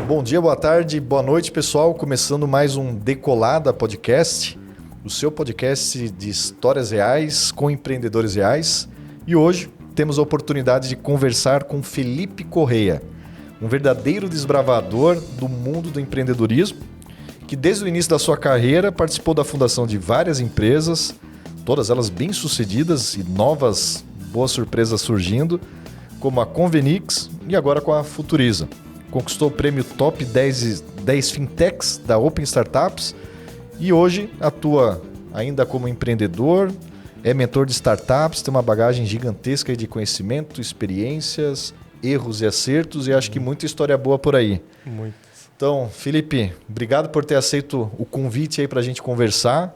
Bom dia, boa tarde, boa noite, pessoal. Começando mais um Decolada Podcast, o seu podcast de histórias reais com empreendedores reais. E hoje temos a oportunidade de conversar com Felipe Correia, um verdadeiro desbravador do mundo do empreendedorismo, que desde o início da sua carreira participou da fundação de várias empresas, todas elas bem-sucedidas e novas boas surpresas surgindo, como a Convenix e agora com a Futuriza. Conquistou o prêmio Top 10 Fintechs da Open Startups e hoje atua ainda como empreendedor, é mentor de startups, tem uma bagagem gigantesca de conhecimento, experiências, erros e acertos e acho que muita história boa por aí. Muito. Então, Felipe, obrigado por ter aceito o convite aí para a gente conversar.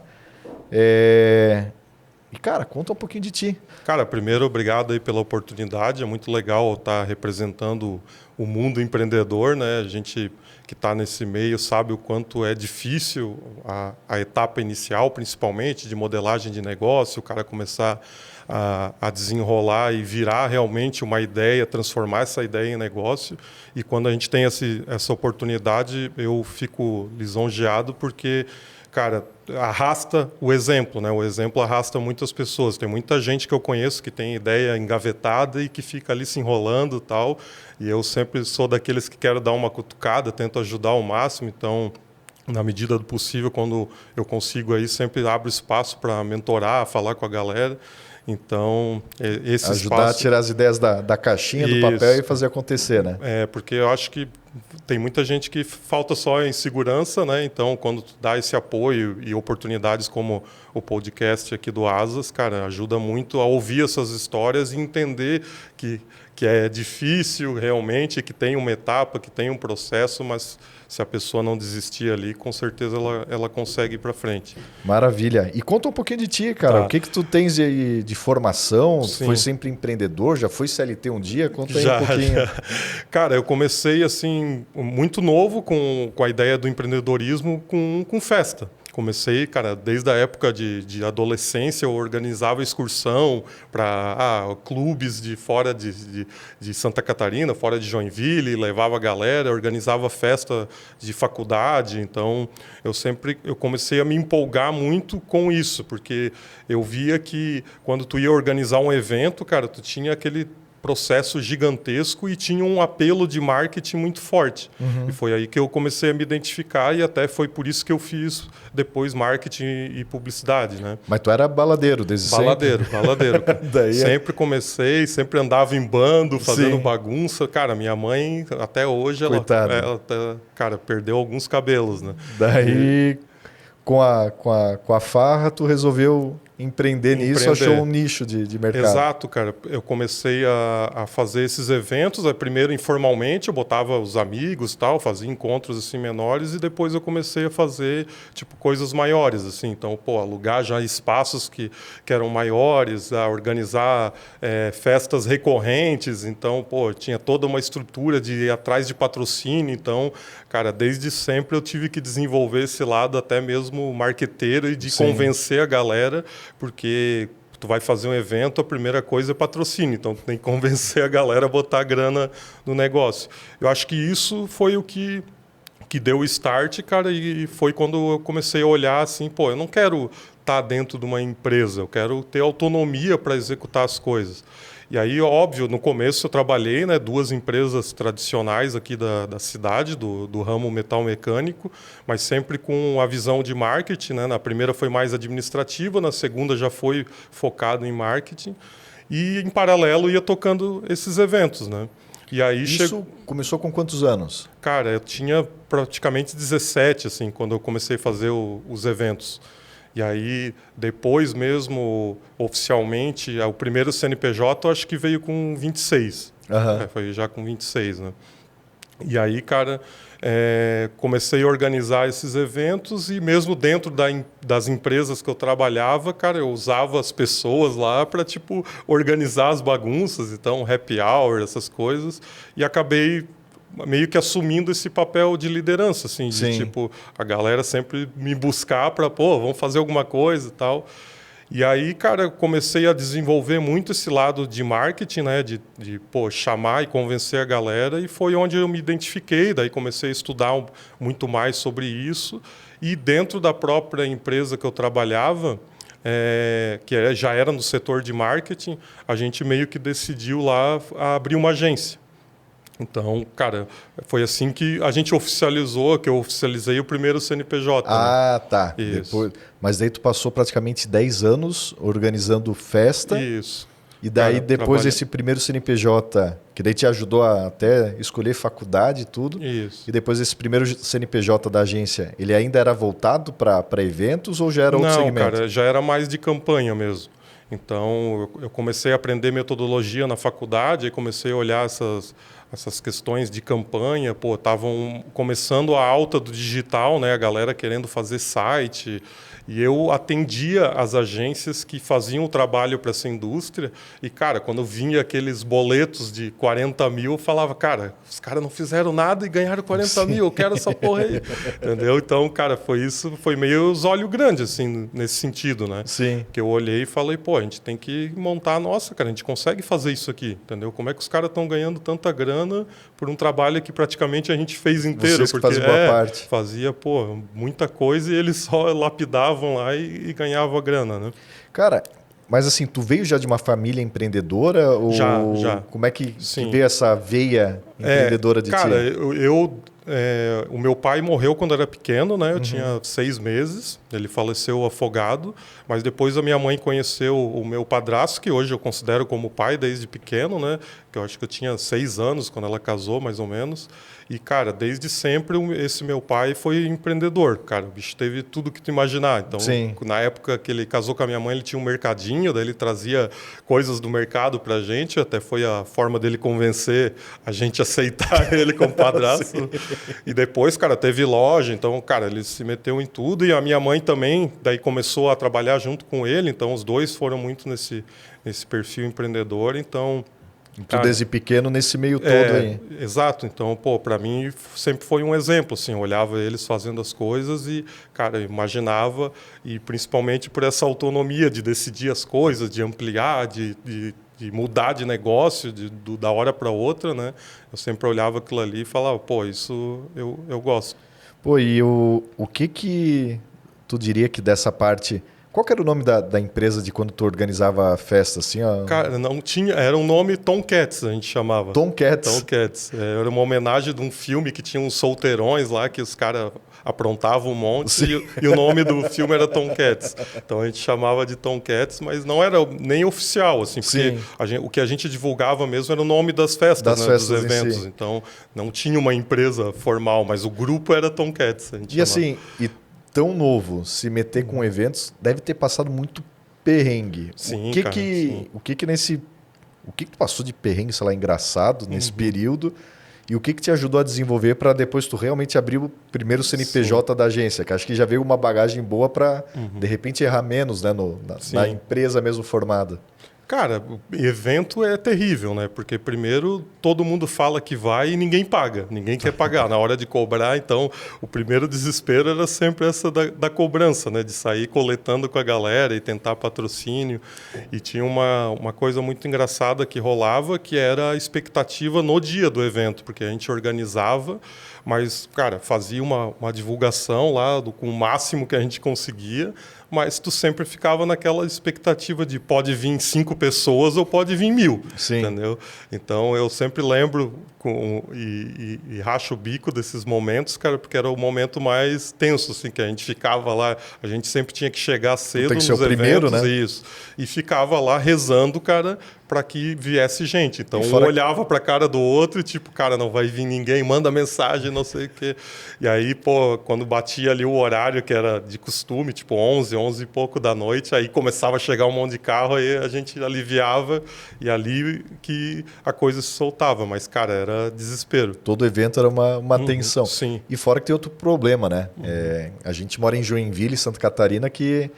E, cara, conta um pouquinho de ti. Cara, primeiro, obrigado aí pela oportunidade. É muito legal estar representando o mundo empreendedor, né? A gente que está nesse meio sabe o quanto é difícil a etapa inicial, principalmente de modelagem de negócio, o cara começar a desenrolar e virar realmente uma ideia, transformar essa ideia em negócio. E quando a gente tem essa oportunidade, eu fico lisonjeado porque, cara, arrasta o exemplo, né? O exemplo arrasta muitas pessoas. Tem muita gente que eu conheço que tem ideia engavetada e que fica ali se enrolando e tal. E eu sempre sou daqueles que quero dar uma cutucada, tento ajudar ao máximo. Então, na medida do possível, quando eu consigo aí, sempre abro espaço para mentorar, falar com a galera. Então, esse ajudar espaço... a tirar as ideias da caixinha, do papel e fazer acontecer, né? Porque eu acho que tem muita gente que falta só em segurança, né? Então, quando tu dá esse apoio e oportunidades como o podcast aqui do Asas, cara, ajuda muito a ouvir essas histórias e entender que é difícil realmente, que tem uma etapa, que tem um processo, mas se a pessoa não desistir ali, com certeza ela consegue ir para frente. Maravilha. E conta um pouquinho de ti, cara. Tá. O que tu tens de formação? Sim. Tu foi sempre empreendedor? Já foi CLT um dia? Conta aí Já, um pouquinho. já. Cara, eu comecei assim muito novo com a ideia do empreendedorismo com festa. Comecei, cara, desde a época de adolescência, eu organizava excursão para clubes de fora de Santa Catarina, fora de Joinville, levava a galera, organizava festa de faculdade. Então, eu comecei a me empolgar muito com isso, porque eu via que quando tu ia organizar um evento, cara, tu tinha aquele processo gigantesco e tinha um apelo de marketing muito forte. Uhum. E foi aí que eu comecei a me identificar e até foi por isso que eu fiz depois marketing e publicidade, né? Mas tu era baladeiro desde Baladeiro. Daí sempre comecei, sempre andava em bando, fazendo Sim. bagunça. Cara, minha mãe, até hoje, ela cara, perdeu alguns cabelos, né? Daí, com a farra, tu resolveu empreender nisso, achou um nicho de mercado. Exato, cara. Eu comecei a fazer esses eventos, primeiro informalmente, eu botava os amigos, tal, fazia encontros assim menores e depois eu comecei a fazer tipo coisas maiores, assim. Então, alugar já espaços que eram maiores, a organizar festas recorrentes. Então, tinha toda uma estrutura de ir atrás de patrocínio. Então, cara, desde sempre eu tive que desenvolver esse lado até mesmo marqueteiro e de Sim. convencer a galera, porque tu vai fazer um evento, a primeira coisa é patrocínio, então tu tem que convencer a galera a botar a grana no negócio. Eu acho que isso foi o que deu o start, cara, e foi quando eu comecei a olhar assim, eu não quero estar dentro de uma empresa, eu quero ter autonomia para executar as coisas. E aí, óbvio, no começo eu trabalhei, né, 2 empresas tradicionais aqui da cidade, do ramo metal mecânico, mas sempre com a visão de marketing, né? Na primeira foi mais administrativa, na segunda já foi focado em marketing. E, em paralelo, ia tocando esses eventos, né? E aí Isso começou com quantos anos? Cara, eu tinha praticamente 17, assim, quando eu comecei a fazer os eventos. E aí, depois mesmo, oficialmente, o primeiro CNPJ, eu acho que veio com 26. Uhum. Foi já com 26, né? E aí, cara, comecei a organizar esses eventos e mesmo dentro das empresas que eu trabalhava, cara, eu usava as pessoas lá para, tipo, organizar as bagunças, então, happy hour, essas coisas, e acabei meio que assumindo esse papel de liderança, assim, de Sim. tipo, a galera sempre me buscar para, vamos fazer alguma coisa e tal. E aí, cara, eu comecei a desenvolver muito esse lado de marketing, né? De chamar e convencer a galera. E foi onde eu me identifiquei. Daí comecei a estudar muito mais sobre isso. E dentro da própria empresa que eu trabalhava, já era no setor de marketing, a gente meio que decidiu lá abrir uma agência. Então, cara, foi assim que a gente oficializou, que eu oficializei o primeiro CNPJ. Ah, né? tá. Isso. Mas daí tu passou praticamente 10 anos organizando festa. Isso. E daí, Cara, depois desse primeiro CNPJ, que daí te ajudou a até escolher faculdade e tudo. Isso. E depois desse primeiro CNPJ da agência, ele ainda era voltado para eventos ou já era outro segmento? Não, cara, já era mais de campanha mesmo. Então, eu comecei a aprender metodologia na faculdade, aí comecei a olhar essas questões de campanha. Pô, estavam começando a alta do digital, né? A galera querendo fazer site. E eu atendia as agências que faziam o trabalho para essa indústria. E, cara, quando vinha aqueles boletos de 40 mil, eu falava, cara, os caras não fizeram nada e ganharam 40 mil, eu quero essa porra aí. Entendeu? Então, cara, foi meio os olhos grandes, assim, nesse sentido, né? Sim. Que eu olhei e falei, pô, a gente tem que montar a nossa, cara, a gente consegue fazer isso aqui, entendeu? Como é que os caras estão ganhando tanta grana por um trabalho que praticamente a gente fez inteiro? Vocês que fazem boa parte. Fazia, pô, muita coisa e eles só lapidavam lá e ganhava grana, né? Cara, mas assim, tu veio já de uma família empreendedora? Ou Já. Como é que veio essa veia empreendedora de cara, ti? O meu pai morreu quando era pequeno, né? Eu tinha 6 meses, ele faleceu afogado, mas depois a minha mãe conheceu o meu padrasto, que hoje eu considero como pai desde pequeno, né? Que eu acho que eu tinha 6 anos quando ela casou, mais ou menos. E, cara, desde sempre esse meu pai foi empreendedor, cara. O bicho teve tudo que tu imaginar. Então, Sim. na época que ele casou com a minha mãe, ele tinha um mercadinho, daí ele trazia coisas do mercado pra gente, até foi a forma dele convencer a gente a aceitar ele como padrasto. E depois, cara, teve loja, então, cara, ele se meteu em tudo. E a minha mãe também, daí começou a trabalhar junto com ele, então os dois foram muito nesse perfil empreendedor, então... Tu desde pequeno nesse meio todo aí. Exato. Então, pô, para mim sempre foi um exemplo, assim, eu olhava eles fazendo as coisas e, cara, eu imaginava, e principalmente por essa autonomia de decidir as coisas, de ampliar, de mudar de negócio da hora para outra, né? Eu sempre olhava aquilo ali e falava, pô, isso eu gosto. Pô, e o que tu diria que dessa parte... Qual que era o nome da empresa de quando tu organizava a festa? Assim, ó? Cara, não tinha... Era um nome Tomcats, a gente chamava. Tomcats? Tomcats. Era uma homenagem de um filme que tinha uns solteirões lá, que os caras aprontavam um monte, e o nome do filme era Tomcats. Então a gente chamava de Tomcats, mas não era nem oficial, assim, porque o que a gente divulgava mesmo era o nome das festas, né, dos eventos. Si. Então não tinha uma empresa formal, mas o grupo era Tomcats. A gente chamava. Assim... tão novo, se meter com eventos, deve ter passado muito perrengue. Sim, o que tu passou de perrengue, sei lá, engraçado nesse período, e o que te ajudou a desenvolver para depois tu realmente abrir o primeiro CNPJ da agência? Que acho que já veio uma bagagem boa para, de repente, errar menos, né, na empresa mesmo formada. Cara, evento é terrível, né? Porque primeiro todo mundo fala que vai e ninguém paga, ninguém quer pagar. Na hora de cobrar, então, o primeiro desespero era sempre essa da cobrança, né? De sair coletando com a galera e tentar patrocínio. E tinha uma coisa muito engraçada que rolava, que era a expectativa no dia do evento, porque a gente organizava, mas, cara, fazia uma divulgação lá com o máximo que a gente conseguia, mas tu sempre ficava naquela expectativa de pode vir 5 pessoas ou pode vir 1000, entendeu? Então, eu sempre lembro e racho o bico desses momentos, cara, porque era o momento mais tenso, assim, que a gente ficava lá, a gente sempre tinha que chegar cedo nos eventos, primeiro, né? Isso, e ficava lá rezando, cara, para que viesse gente. Então, um olhava para a cara do outro e tipo, cara, não vai vir ninguém, manda mensagem, não sei o quê. E aí, pô, quando batia ali o horário que era de costume, tipo 11 e pouco da noite, aí começava a chegar um monte de carro, aí a gente aliviava e ali que a coisa se soltava. Mas, cara, era desespero. Todo evento era uma tensão. Sim. E fora que tem outro problema, né? A gente mora em Joinville, Santa Catarina, que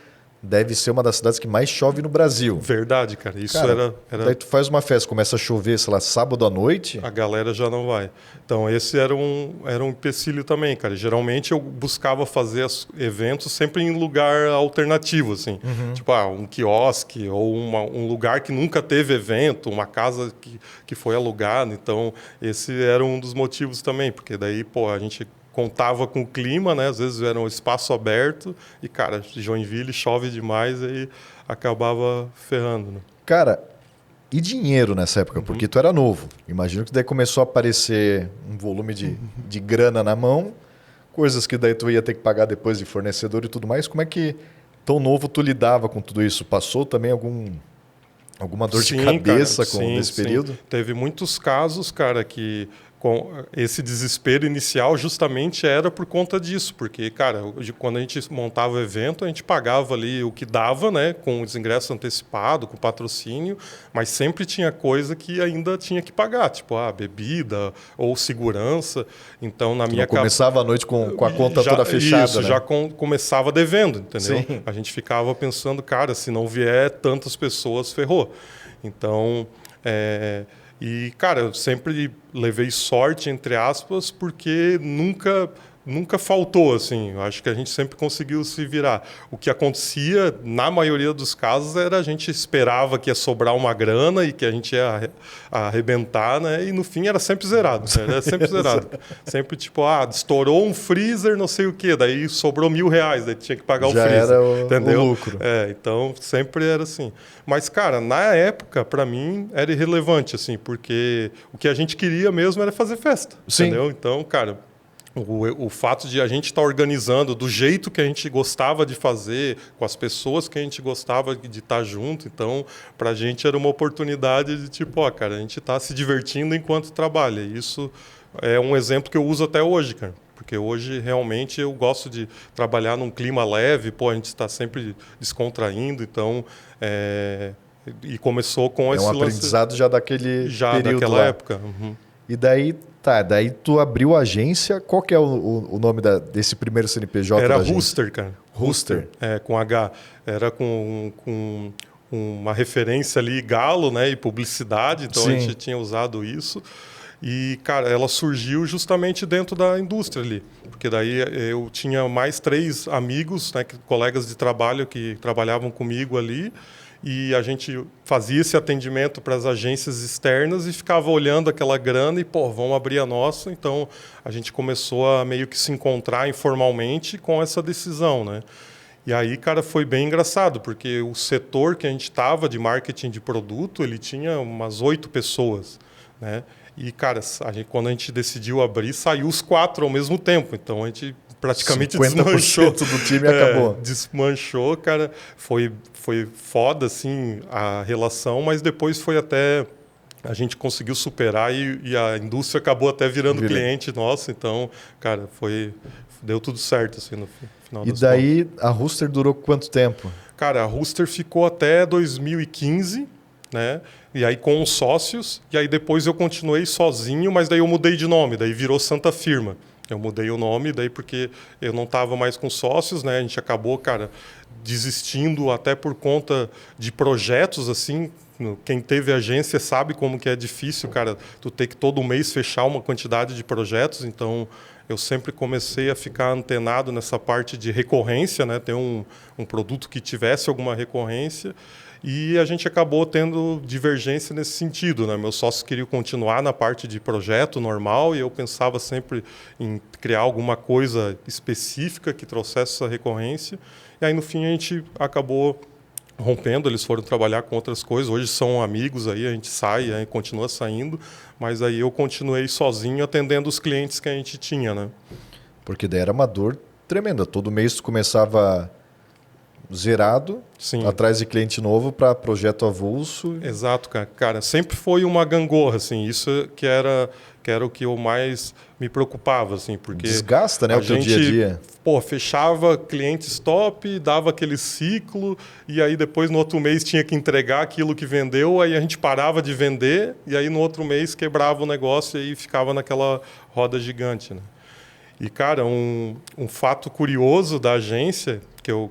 deve ser uma das cidades que mais chove no Brasil. Verdade, cara. Isso Cara, era... Daí tu faz uma festa, começa a chover, sei lá, sábado à noite. A galera já não vai. Então, esse era um empecilho também, cara. Geralmente eu buscava fazer eventos sempre em lugar alternativo, assim. Tipo, um quiosque ou um lugar que nunca teve evento, uma casa que foi alugada. Então, esse era um dos motivos também, porque daí, pô, a gente contava com o clima, né? Às vezes era um espaço aberto e, cara, Joinville chove demais e acabava ferrando, né? Cara, e dinheiro nessa época? Porque tu era novo. Imagino que daí começou a aparecer um volume de grana na mão, coisas que daí tu ia ter que pagar depois de fornecedor e tudo mais. Como é que, tão novo, tu lidava com tudo isso? Passou também alguma dor de cabeça cara, nesse período? Teve muitos casos, cara, que com esse desespero inicial justamente era por conta disso, porque, cara, quando a gente montava o evento, a gente pagava ali o que dava, né, com os ingressos antecipados, com patrocínio, mas sempre tinha coisa que ainda tinha que pagar, tipo a bebida ou segurança. Então, na minha começava a noite com a conta toda fechada, isso, né? já começava devendo, entendeu? Sim. A gente ficava pensando, cara, se não vier tantas pessoas, ferrou. Então, e, cara, eu sempre levei sorte, entre aspas, porque nunca faltou, assim. Eu acho que a gente sempre conseguiu se virar. O que acontecia, na maioria dos casos, era a gente esperava que ia sobrar uma grana e que a gente ia arrebentar, né? E no fim era sempre zerado. Né? Era sempre zerado. Sempre tipo, estourou um freezer, não sei o quê, daí sobrou R$1.000, daí tinha que pagar Já o freezer. era entendeu? O lucro. Então sempre era assim. Mas, cara, na época, para mim, era irrelevante, assim, porque o que a gente queria mesmo era fazer festa. Sim. Entendeu? Então, cara, o fato de a gente estar organizando do jeito que a gente gostava de fazer, com as pessoas que a gente gostava de estar junto, então, para a gente era uma oportunidade de tipo, cara, a gente está se divertindo enquanto trabalha. E isso é um exemplo que eu uso até hoje, cara. Porque hoje, realmente, eu gosto de trabalhar num clima leve, a gente está sempre descontraindo, então... E começou com esse um aprendizado já daquele período daquela lá. época. E daí tu abriu a agência. Qual que é o nome desse primeiro CNPJ? Era da agência? Rooster, cara. Rooster. Com H. Era com uma referência ali, galo, né? E publicidade. Então, Sim. a gente tinha usado isso. E, cara, ela surgiu justamente dentro da indústria ali. Porque daí eu tinha mais 3 amigos, né, colegas de trabalho que trabalhavam comigo ali. E a gente fazia esse atendimento para as agências externas e ficava olhando aquela grana e, vamos abrir a nossa. Então, a gente começou a meio que se encontrar informalmente com essa decisão, né? E aí, cara, foi bem engraçado, porque o setor que a gente estava de marketing de produto, ele tinha umas 8 pessoas, né? E, cara, quando a gente decidiu abrir, saiu os 4 ao mesmo tempo. Então, a gente praticamente 50% desmanchou. do time acabou. Desmanchou, cara. Foi foda, assim, a relação, mas depois foi até... A gente conseguiu superar e a indústria acabou até virando cliente nosso. Então, cara, deu tudo certo, assim, no final das contas. E daí, a Rooster durou quanto tempo? Cara, a Rooster ficou até 2015, né? E aí com os sócios, e aí depois eu continuei sozinho, mas daí eu mudei de nome, daí virou Santa Firma. Eu mudei o nome, daí porque eu não estava mais com sócios, né? A gente acabou, cara, desistindo até por conta de projetos, assim. Quem teve agência sabe como que é difícil, cara, tu ter que todo mês fechar uma quantidade de projetos. Então, eu sempre comecei a ficar antenado nessa parte de recorrência, né? Ter um produto que tivesse alguma recorrência. E a gente acabou tendo divergência nesse sentido, né? Meus sócios queriam continuar na parte de projeto normal e eu pensava sempre em criar alguma coisa específica que trouxesse essa recorrência. E aí, no fim, a gente acabou rompendo, eles foram trabalhar com outras coisas. Hoje são amigos, aí a gente sai, aí continua saindo, mas aí eu continuei sozinho atendendo os clientes que a gente tinha, né? Porque daí era uma dor tremenda. Todo mês tu começava zerado, Sim. Atrás de cliente novo para projeto avulso. Exato, cara. Sempre foi uma gangorra, assim. Isso que era o que eu mais me preocupava, assim, porque desgasta, né, o teu dia a dia. Fechava cliente stop, dava aquele ciclo e aí depois no outro mês tinha que entregar aquilo que vendeu, aí a gente parava de vender e aí no outro mês quebrava o negócio e aí ficava naquela roda gigante, né? E, cara, um fato curioso da agência,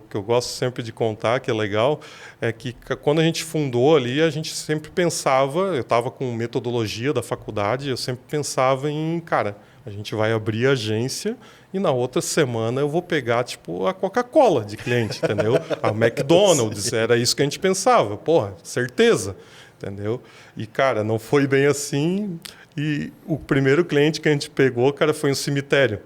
que eu gosto sempre de contar, que é legal, é que quando a gente fundou ali, a gente sempre pensava, eu estava com metodologia da faculdade, eu sempre pensava em, cara, a gente vai abrir a agência e na outra semana eu vou pegar, tipo, a Coca-Cola de cliente, entendeu? A McDonald's, era isso que a gente pensava. Porra, certeza, entendeu? E, cara, não foi bem assim. E o primeiro cliente que a gente pegou, cara, foi um cemitério.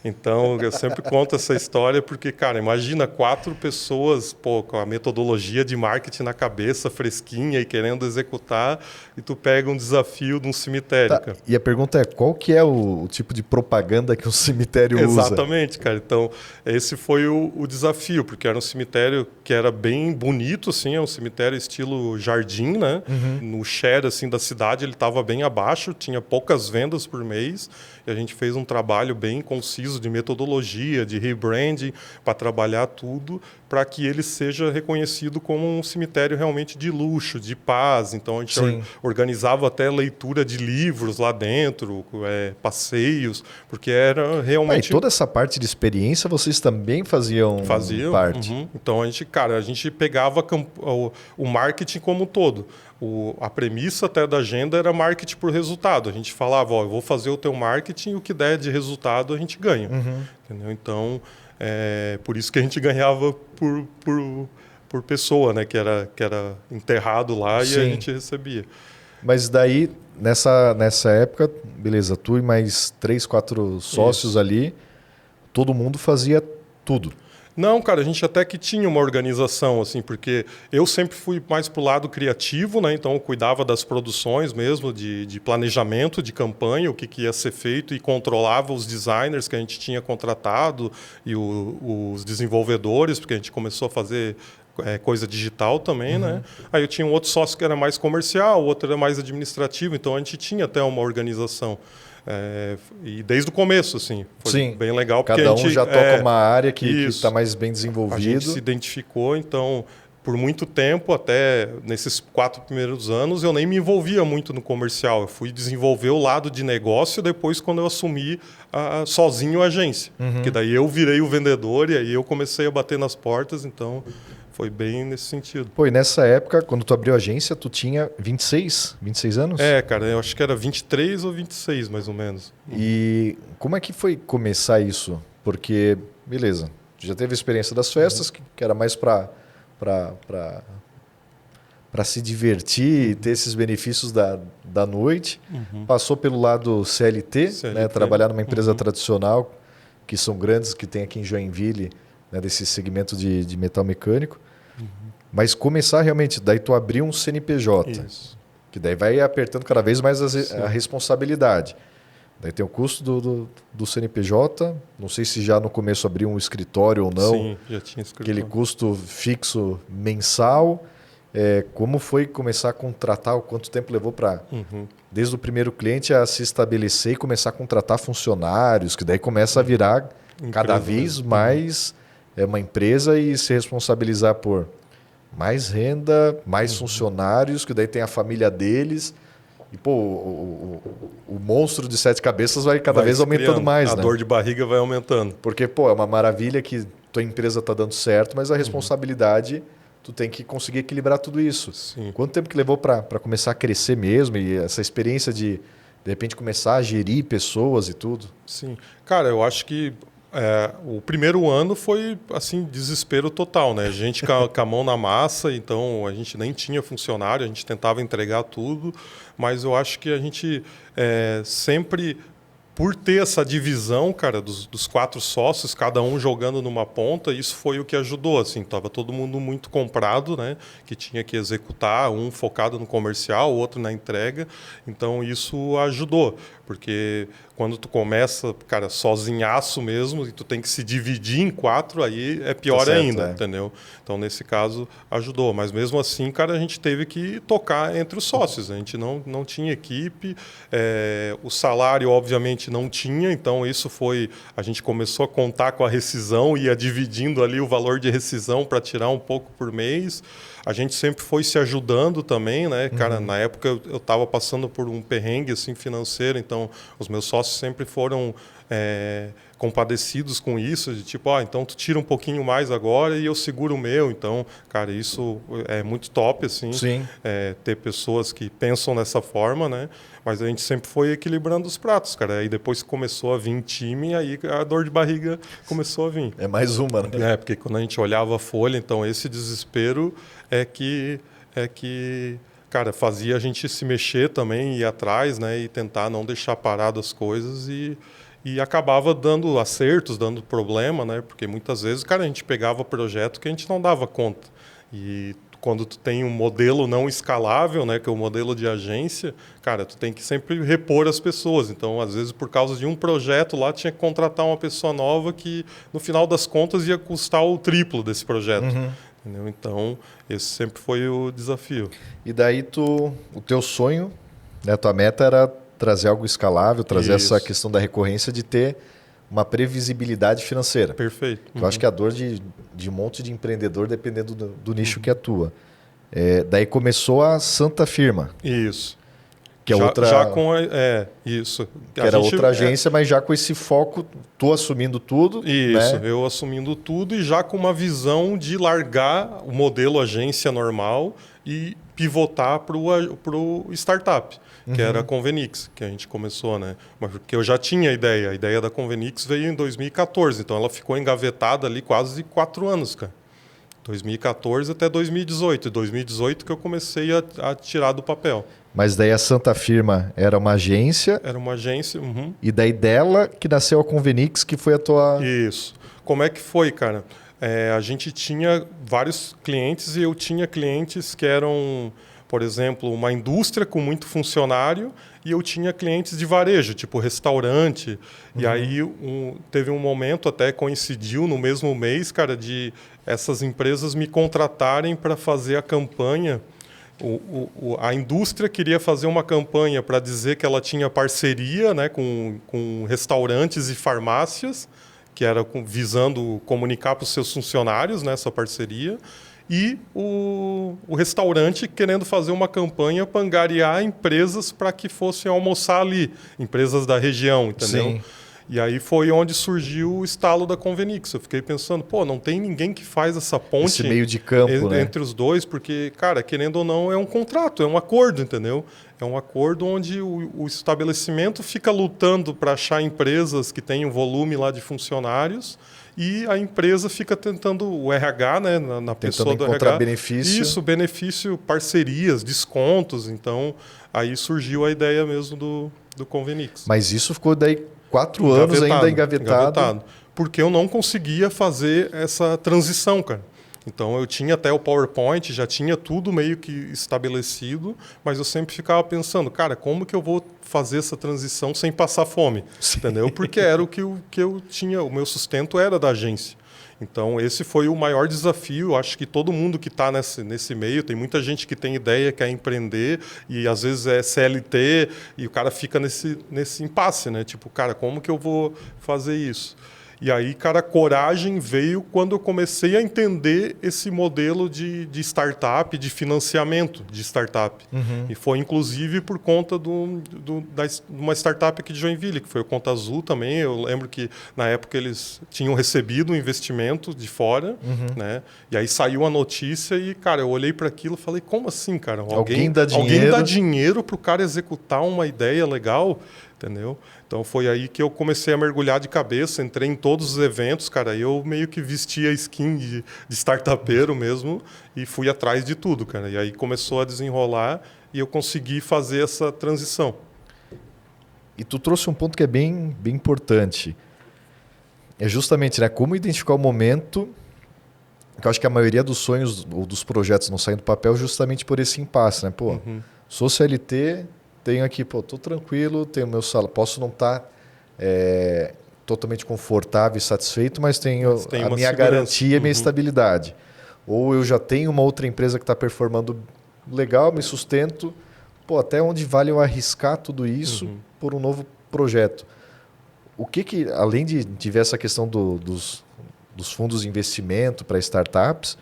Então, eu sempre conto essa história porque, cara, imagina 4 pessoas, pô, com a metodologia de marketing na cabeça, fresquinha e querendo executar, e tu pega um desafio de um cemitério, Tá, cara. e a pergunta é, qual que é o tipo de propaganda que um cemitério usa? Exatamente, cara. Então, esse foi o desafio, porque era um cemitério que era bem bonito, assim, é um cemitério estilo jardim, né? No share, assim, da cidade, ele estava bem abaixo, tinha poucas vendas por mês, e a gente fez um trabalho bem conciso de metodologia, de rebranding, para trabalhar tudo, para que ele seja reconhecido como um cemitério realmente de luxo, de paz. Então, a gente organizava até leitura de livros lá dentro, passeios, porque era realmente... E toda essa parte de experiência vocês também faziam parte? Então, a gente pegava o marketing como um todo. A premissa até da agenda era marketing por resultado. A gente falava, eu vou fazer o teu marketing e o que der de resultado a gente ganha. Entendeu? Então, por isso que a gente ganhava por pessoa, né? que era enterrado lá. Sim. E a gente recebia. Mas daí, nessa época, beleza, tu e mais 3, 4 sócios ali, todo mundo fazia tudo. Não, cara, a gente até que tinha uma organização, assim, porque eu sempre fui mais pro lado criativo, né? Então eu cuidava das produções mesmo, de planejamento, de campanha, o que ia ser feito, e controlava os designers que a gente tinha contratado e os desenvolvedores, porque a gente começou a fazer coisa digital também, né? Aí eu tinha um outro sócio que era mais comercial, o outro era mais administrativo, então a gente tinha até uma organização. E desde o começo, assim, foi bem legal. Porque cada um já toca uma área que está mais bem desenvolvido. A gente se identificou, então, por muito tempo, até nesses 4 primeiros anos, eu nem me envolvia muito no comercial. Eu fui desenvolver o lado de negócio depois, quando eu assumi sozinho a agência. Porque daí eu virei o vendedor e aí eu comecei a bater nas portas, então... Foi bem nesse sentido. Pô, e nessa época, quando tu abriu a agência, tu tinha 26 anos? Cara, eu acho que era 23 ou 26, mais ou menos. E como é que foi começar isso? Porque, beleza, tu já teve a experiência das festas, que era mais para se divertir e ter esses benefícios da noite. Passou pelo lado CLT, né, trabalhar numa empresa tradicional, que são grandes, que tem aqui em Joinville, né, desse segmento de metal mecânico. Mas começar realmente, daí tu abrir um CNPJ, que daí vai apertando cada vez mais a responsabilidade. Daí tem o custo do CNPJ, não sei se já no começo abriu um escritório ou não. Sim, já tinha escritório. Aquele custo fixo mensal. Como foi começar a contratar, quanto tempo levou para, desde o primeiro cliente, a se estabelecer e começar a contratar funcionários, que daí começa a virar cada vez mais uma empresa e se responsabilizar por mais renda, mais funcionários, que daí tem a família deles. E, pô, o monstro de 7 cabeças vai cada vez aumentando mais, né? A dor de barriga vai aumentando. Porque, pô, é uma maravilha que tua empresa está dando certo, mas a responsabilidade, tu tem que conseguir equilibrar tudo isso. Sim. Quanto tempo que levou para começar a crescer mesmo e essa experiência de repente, começar a gerir pessoas e tudo? Sim. Cara, eu acho que o primeiro ano foi assim desespero total, né? A gente com a mão na massa, então a gente nem tinha funcionário, a gente tentava entregar tudo, mas eu acho que a gente sempre, por ter essa divisão, cara, dos 4 sócios, cada um jogando numa ponta, isso foi o que ajudou, assim, tava todo mundo muito comprado, né, que tinha que executar, um focado no comercial, o outro na entrega, então isso ajudou, porque quando tu começa, cara, sozinhaço mesmo, e tu tem que se dividir em 4, aí é pior certo, ainda, entendeu? Então, nesse caso, ajudou. Mas mesmo assim, cara, a gente teve que tocar entre os sócios. A gente não tinha equipe, o salário, obviamente, não tinha, então isso foi... A gente começou a contar com a rescisão, ia dividindo ali o valor de rescisão para tirar um pouco por mês. a gente sempre foi se ajudando também, né? Cara, na época eu estava passando por um perrengue assim, financeiro, então os meus sócios sempre foram compadecidos com isso, de tipo, então tu tira um pouquinho mais agora e eu seguro o meu. Então, cara, isso é muito top, assim, ter pessoas que pensam dessa forma, né? Mas a gente sempre foi equilibrando os pratos, cara. Aí depois começou a vir time, aí a dor de barriga começou a vir. É mais uma, né? Porque quando a gente olhava a folha, então esse desespero é que cara, fazia a gente se mexer também, ir atrás, né? E tentar não deixar parado as coisas e acabava dando acertos, dando problema, né? Porque muitas vezes, cara, a gente pegava projeto que a gente não dava conta. E quando tu tem um modelo não escalável, né, que é o modelo de agência, cara, tu tem que sempre repor as pessoas. Então, às vezes, por causa de um projeto lá, tinha que contratar uma pessoa nova que, no final das contas, ia custar o triplo desse projeto. Entendeu? Então, esse sempre foi o desafio. E daí o teu sonho, né, a tua meta era trazer algo escalável, trazer essa questão da recorrência de ter uma previsibilidade financeira. Perfeito. Eu acho que a dor de um monte de empreendedor, dependendo do nicho que atua. Daí começou a Santa Firma. Isso. Que é outra... Já com isso. Que era outra agência, mas já com esse foco, tu assumindo tudo. Isso, né? Eu assumindo tudo e já com uma visão de largar o modelo agência normal e pivotar para o startup, que era a Convenix, que a gente começou, né? Mas porque eu já tinha a ideia da Convenix veio em 2014, então ela ficou engavetada ali quase 4 anos, cara. 2014 até 2018. 2018 que eu comecei a tirar do papel. Mas daí a Santa Firma era uma agência. Era uma agência. E daí dela que nasceu a Convenix, que foi a tua... Isso. Como é que foi, cara? A gente tinha vários clientes e eu tinha clientes que eram, por exemplo, uma indústria com muito funcionário e eu tinha clientes de varejo, tipo restaurante. E aí teve um momento, até coincidiu no mesmo mês, cara, de essas empresas me contratarem para fazer a campanha. A indústria queria fazer uma campanha para dizer que ela tinha parceria, né, com restaurantes e farmácias, que era visando comunicar para os seus funcionários, né, essa parceria, e o restaurante querendo fazer uma campanha para angariar empresas para que fossem almoçar ali, empresas da região, entendeu? Sim. E aí foi onde surgiu o estalo da Convenix. Eu fiquei pensando, não tem ninguém que faz essa ponte esse meio de campo, entre os dois, porque, cara, querendo ou não, é um contrato, é um acordo, entendeu? É um acordo onde o estabelecimento fica lutando para achar empresas que tenham volume lá de funcionários e a empresa fica tentando, o RH, né, na pessoa do encontrar RH. benefício. Isso, benefício, parcerias, descontos. Então, aí surgiu a ideia mesmo do Convenix. Mas isso ficou daí 4 anos ainda engavetado. Porque eu não conseguia fazer essa transição, cara. Então, eu tinha até o PowerPoint, já tinha tudo meio que estabelecido, mas eu sempre ficava pensando, cara, como que eu vou fazer essa transição sem passar fome? Sim. Entendeu? Porque era o que eu tinha, o meu sustento era da agência. Então, esse foi o maior desafio. Acho que todo mundo que está nesse meio, tem muita gente que tem ideia, quer empreender, e às vezes é CLT, e o cara fica nesse impasse, né? Tipo, cara, como que eu vou fazer isso? E aí, cara, a coragem veio quando eu comecei a entender esse modelo de startup, de financiamento de startup. E foi, inclusive, por conta de uma startup aqui de Joinville, que foi o Conta Azul também. Eu lembro que, na época, eles tinham recebido um investimento de fora, né? E aí saiu a notícia e, cara, eu olhei para aquilo e falei, como assim, cara? Alguém dá dinheiro para o cara executar uma ideia legal, entendeu? Então foi aí que eu comecei a mergulhar de cabeça, entrei em todos os eventos, cara, e eu meio que vesti a skin de startupeiro mesmo e fui atrás de tudo, cara. E aí começou a desenrolar e eu consegui fazer essa transição. E tu trouxe um ponto que é bem importante. É justamente, né, como identificar o momento, que eu acho que a maioria dos sonhos ou dos projetos não saem do papel justamente por esse impasse, né? Sou CLT... Tenho aqui, tô tranquilo, tenho meu salário, posso não estar totalmente confortável e satisfeito, mas tenho a minha garantia, a minha estabilidade. Ou eu já tenho uma outra empresa que está performando legal, me sustento, até onde vale eu arriscar tudo isso por um novo projeto? O que além de tiver essa questão dos fundos de investimento para startups,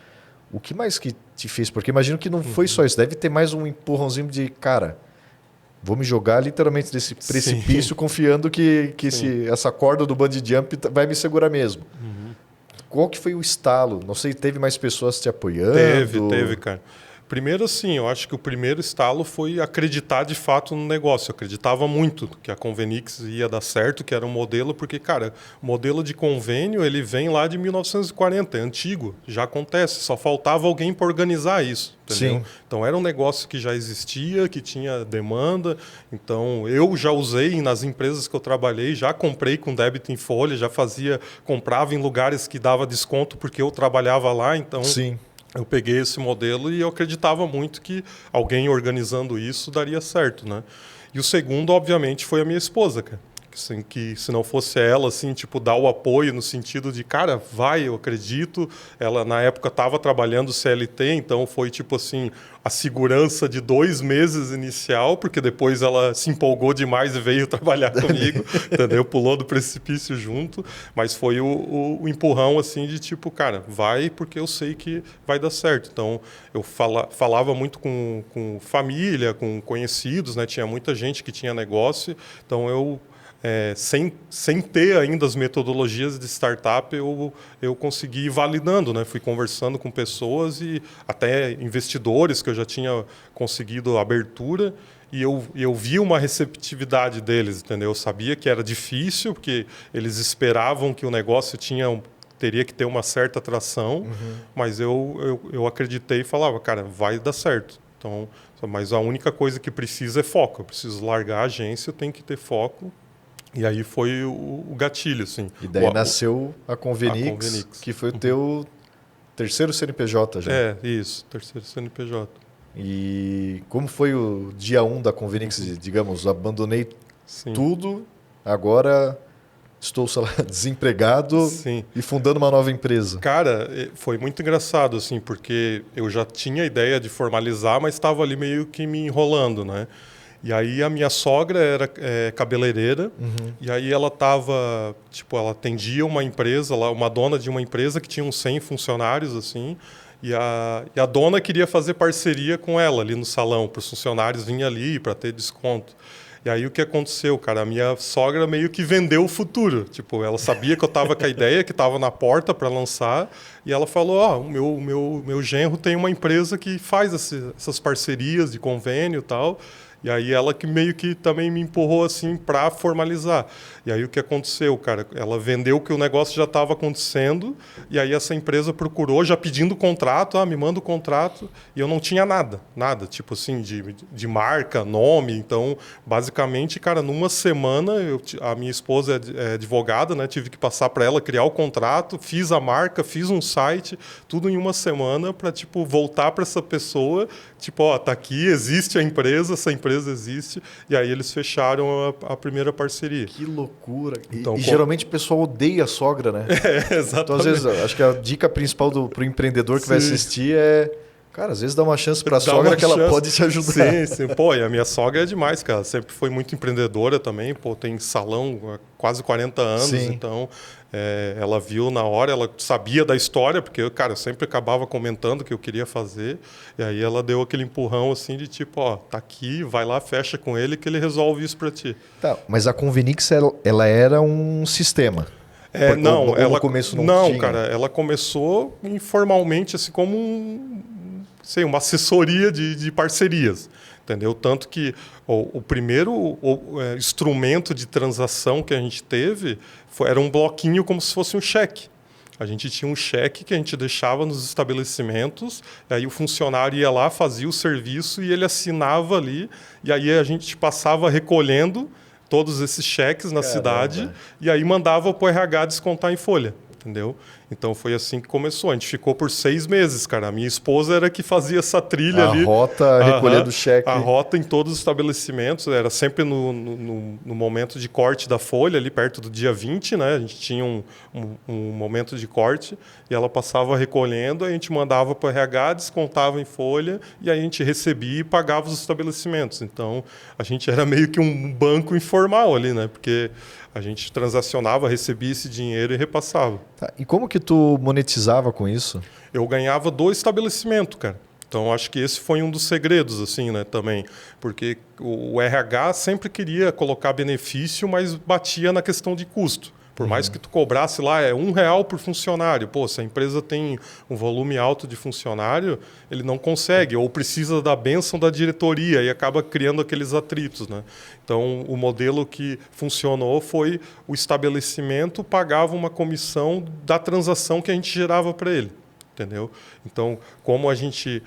o que mais que te fez? Porque imagino que não foi só isso. Deve ter mais um empurrãozinho de, cara, vou me jogar literalmente desse precipício confiando que essa corda do bungee jump vai me segurar mesmo. Qual que foi o estalo? Não sei, teve mais pessoas te apoiando? Teve, cara. Primeiro, assim, eu acho que o primeiro estalo foi acreditar de fato no negócio. Eu acreditava muito que a Convenix ia dar certo, que era um modelo, porque, cara, o modelo de convênio, ele vem lá de 1940, é antigo, já acontece, só faltava alguém para organizar isso, entendeu? Sim. Então, era um negócio que já existia, que tinha demanda, então eu já usei nas empresas que eu trabalhei, já comprei com débito em folha, comprava em lugares que dava desconto porque eu trabalhava lá, então... Sim. Eu peguei esse modelo e eu acreditava muito que alguém organizando isso daria certo, né? E o segundo, obviamente, foi a minha esposa, cara. Que se não fosse ela, assim, tipo, dar o apoio no sentido de, cara, vai, eu acredito. Ela, na época, estava trabalhando CLT, então foi, tipo assim, a segurança de 2 meses inicial, porque depois ela se empolgou demais e veio trabalhar comigo, entendeu? Pulou do precipício junto, mas foi o empurrão, assim, de tipo, cara, vai, porque eu sei que vai dar certo. Então, eu falava muito com família, com conhecidos, né? Tinha muita gente que tinha negócio, então eu... sem ter ainda as metodologias de startup, eu consegui ir validando, né? Fui conversando com pessoas e até investidores que eu já tinha conseguido abertura e eu vi uma receptividade deles, entendeu? Eu sabia que era difícil, porque eles esperavam que o negócio teria que ter uma certa atração, mas eu acreditei e falava, cara, vai dar certo. Então, mas a única coisa que precisa é foco. Eu preciso largar a agência, eu tenho que ter foco. E aí foi o gatilho, assim. E daí nasceu a Convenix, que foi o teu terceiro CNPJ já. Isso, terceiro CNPJ. E como foi o dia 1 da Convenix? Digamos, abandonei tudo, agora estou, sei lá, desempregado e fundando uma nova empresa. Cara, foi muito engraçado, assim, porque eu já tinha ideia de formalizar, mas estava ali meio que me enrolando, né? E aí a minha sogra era cabeleireira, e aí ela ela atendia uma empresa, uma dona de uma empresa que tinha uns 100 funcionários, assim, e a dona queria fazer parceria com ela ali no salão, para os funcionários virem ali para ter desconto. E aí o que aconteceu, cara? A minha sogra meio que vendeu o futuro. Tipo, ela sabia que eu estava com a ideia, que estava na porta para lançar, e ela falou, o meu genro tem uma empresa que faz essas parcerias de convênio e tal. E aí ela que meio que também me empurrou assim para formalizar. E aí o que aconteceu, cara? Ela vendeu que o negócio já estava acontecendo, e aí essa empresa procurou já pedindo contrato, me manda o contrato, e eu não tinha nada, tipo assim, de marca, nome. Então, basicamente, cara, numa semana, a minha esposa é advogada, né? Tive que passar para ela criar o contrato, fiz a marca, fiz um site, tudo em uma semana para tipo voltar para essa pessoa, tipo, tá aqui, existe a empresa, essa empresa existe, e aí eles fecharam a primeira parceria. Que loucura. Então, geralmente o pessoal odeia a sogra, né? Exatamente. Então, às vezes, acho que a dica principal pro empreendedor que vai assistir é... Cara, às vezes dá uma chance para a sogra que ela pode te ajudar. Sim. Pô, e a minha sogra é demais, cara. Sempre foi muito empreendedora também. Pô, tem salão há quase 40 anos. Sim. Então, ela viu na hora, ela sabia da história, porque eu sempre acabava comentando o que eu queria fazer. E aí ela deu aquele empurrão assim de tipo, tá aqui, vai lá, fecha com ele que ele resolve isso para ti. Tá, mas a Convenix, ela era um sistema. No começo não tinha. Cara, ela começou informalmente, assim, como uma assessoria de parcerias, entendeu? Tanto que o primeiro instrumento de transação que a gente teve era um bloquinho como se fosse um cheque. A gente tinha um cheque que a gente deixava nos estabelecimentos, aí o funcionário ia lá, fazia o serviço e ele assinava ali, e aí a gente passava recolhendo todos esses cheques na cidade e aí mandava para o RH descontar em folha, entendeu? Então foi assim que começou. A gente ficou por 6 meses, cara. A minha esposa era que fazia essa trilha ali. A rota recolhendo cheque. A rota em todos os estabelecimentos. Era sempre no momento de corte da folha, ali perto do dia 20, né? A gente tinha um momento de corte e ela passava recolhendo, a gente mandava para o RH, descontava em folha e aí a gente recebia e pagava os estabelecimentos. Então a gente era meio que um banco informal ali, né? Porque a gente transacionava, recebia esse dinheiro e repassava. Tá, e como que tu monetizava com isso? Eu ganhava do estabelecimento, cara. Então, acho que esse foi um dos segredos, assim, né, também. Porque o RH sempre queria colocar benefício, mas batia na questão de custo. Por mais que tu cobrasse lá, R$ 1 por funcionário. Pô, se a empresa tem um volume alto de funcionário, ele não consegue, ou precisa da bênção da diretoria e acaba criando aqueles atritos, né? Então, o modelo que funcionou foi o estabelecimento pagava uma comissão da transação que a gente gerava para ele. Entendeu? Então, como a gente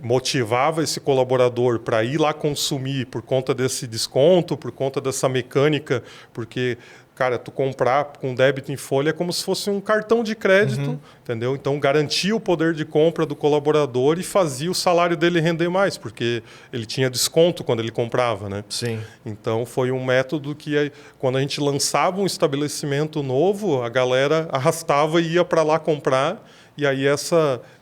motivava esse colaborador para ir lá consumir por conta desse desconto, por conta dessa mecânica, porque, cara, tu comprar com débito em folha é como se fosse um cartão de crédito, entendeu? Então, garantia o poder de compra do colaborador e fazia o salário dele render mais, porque ele tinha desconto quando ele comprava, né? Sim. Então, foi um método que, quando a gente lançava um estabelecimento novo, a galera arrastava e ia para lá comprar. E aí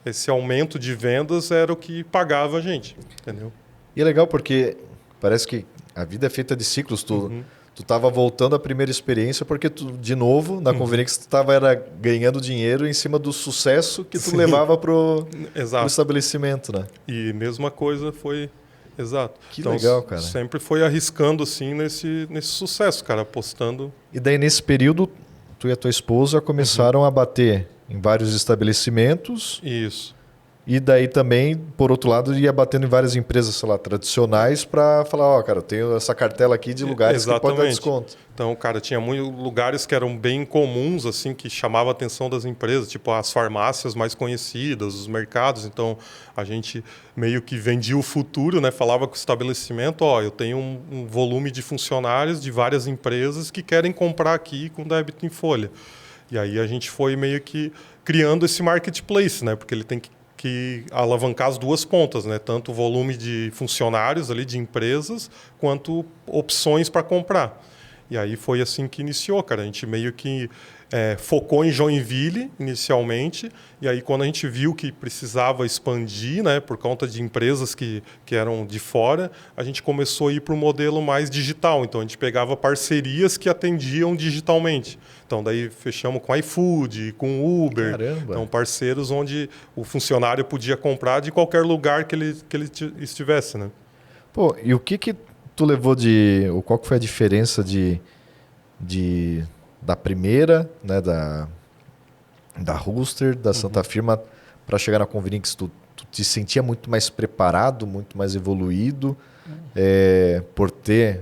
esse aumento de vendas era o que pagava a gente, entendeu? E é legal porque parece que a vida é feita de ciclos. Tu estava voltando à primeira experiência porque tu, de novo, na Convenix, tu estava ganhando dinheiro em cima do sucesso que tu levava pro estabelecimento, né? E mesma coisa foi... Exato. Que então, legal, cara. Sempre foi arriscando assim nesse sucesso, cara, apostando. E daí, nesse período, tu e a tua esposa começaram a bater em vários estabelecimentos. Isso. E daí também, por outro lado, ia batendo em várias empresas, sei lá, tradicionais para falar, cara, eu tenho essa cartela aqui de lugares que pode dar desconto. Então, cara, tinha muitos lugares que eram bem comuns, assim, que chamavam a atenção das empresas, tipo as farmácias mais conhecidas, os mercados. Então, a gente meio que vendia o futuro, né? Falava com o estabelecimento, eu tenho um volume de funcionários de várias empresas que querem comprar aqui com débito em folha. E aí a gente foi meio que criando esse marketplace, né? Porque ele tem que alavancar as duas pontas, né? Tanto o volume de funcionários ali, de empresas, quanto opções para comprar. E aí foi assim que iniciou, cara. A gente meio que focou em Joinville inicialmente, e aí quando a gente viu que precisava expandir, né, por conta de empresas que eram de fora, a gente começou a ir para o modelo mais digital. Então a gente pegava parcerias que atendiam digitalmente. Então daí fechamos com iFood, com Uber. Caramba. Então parceiros onde o funcionário podia comprar de qualquer lugar que ele estivesse, né? Pô, e o que tu levou qual que foi a diferença da primeira, né, da Rooster, da Santa Firma, para chegar na Convenix? Tu te sentia muito mais preparado, muito mais evoluído, por ter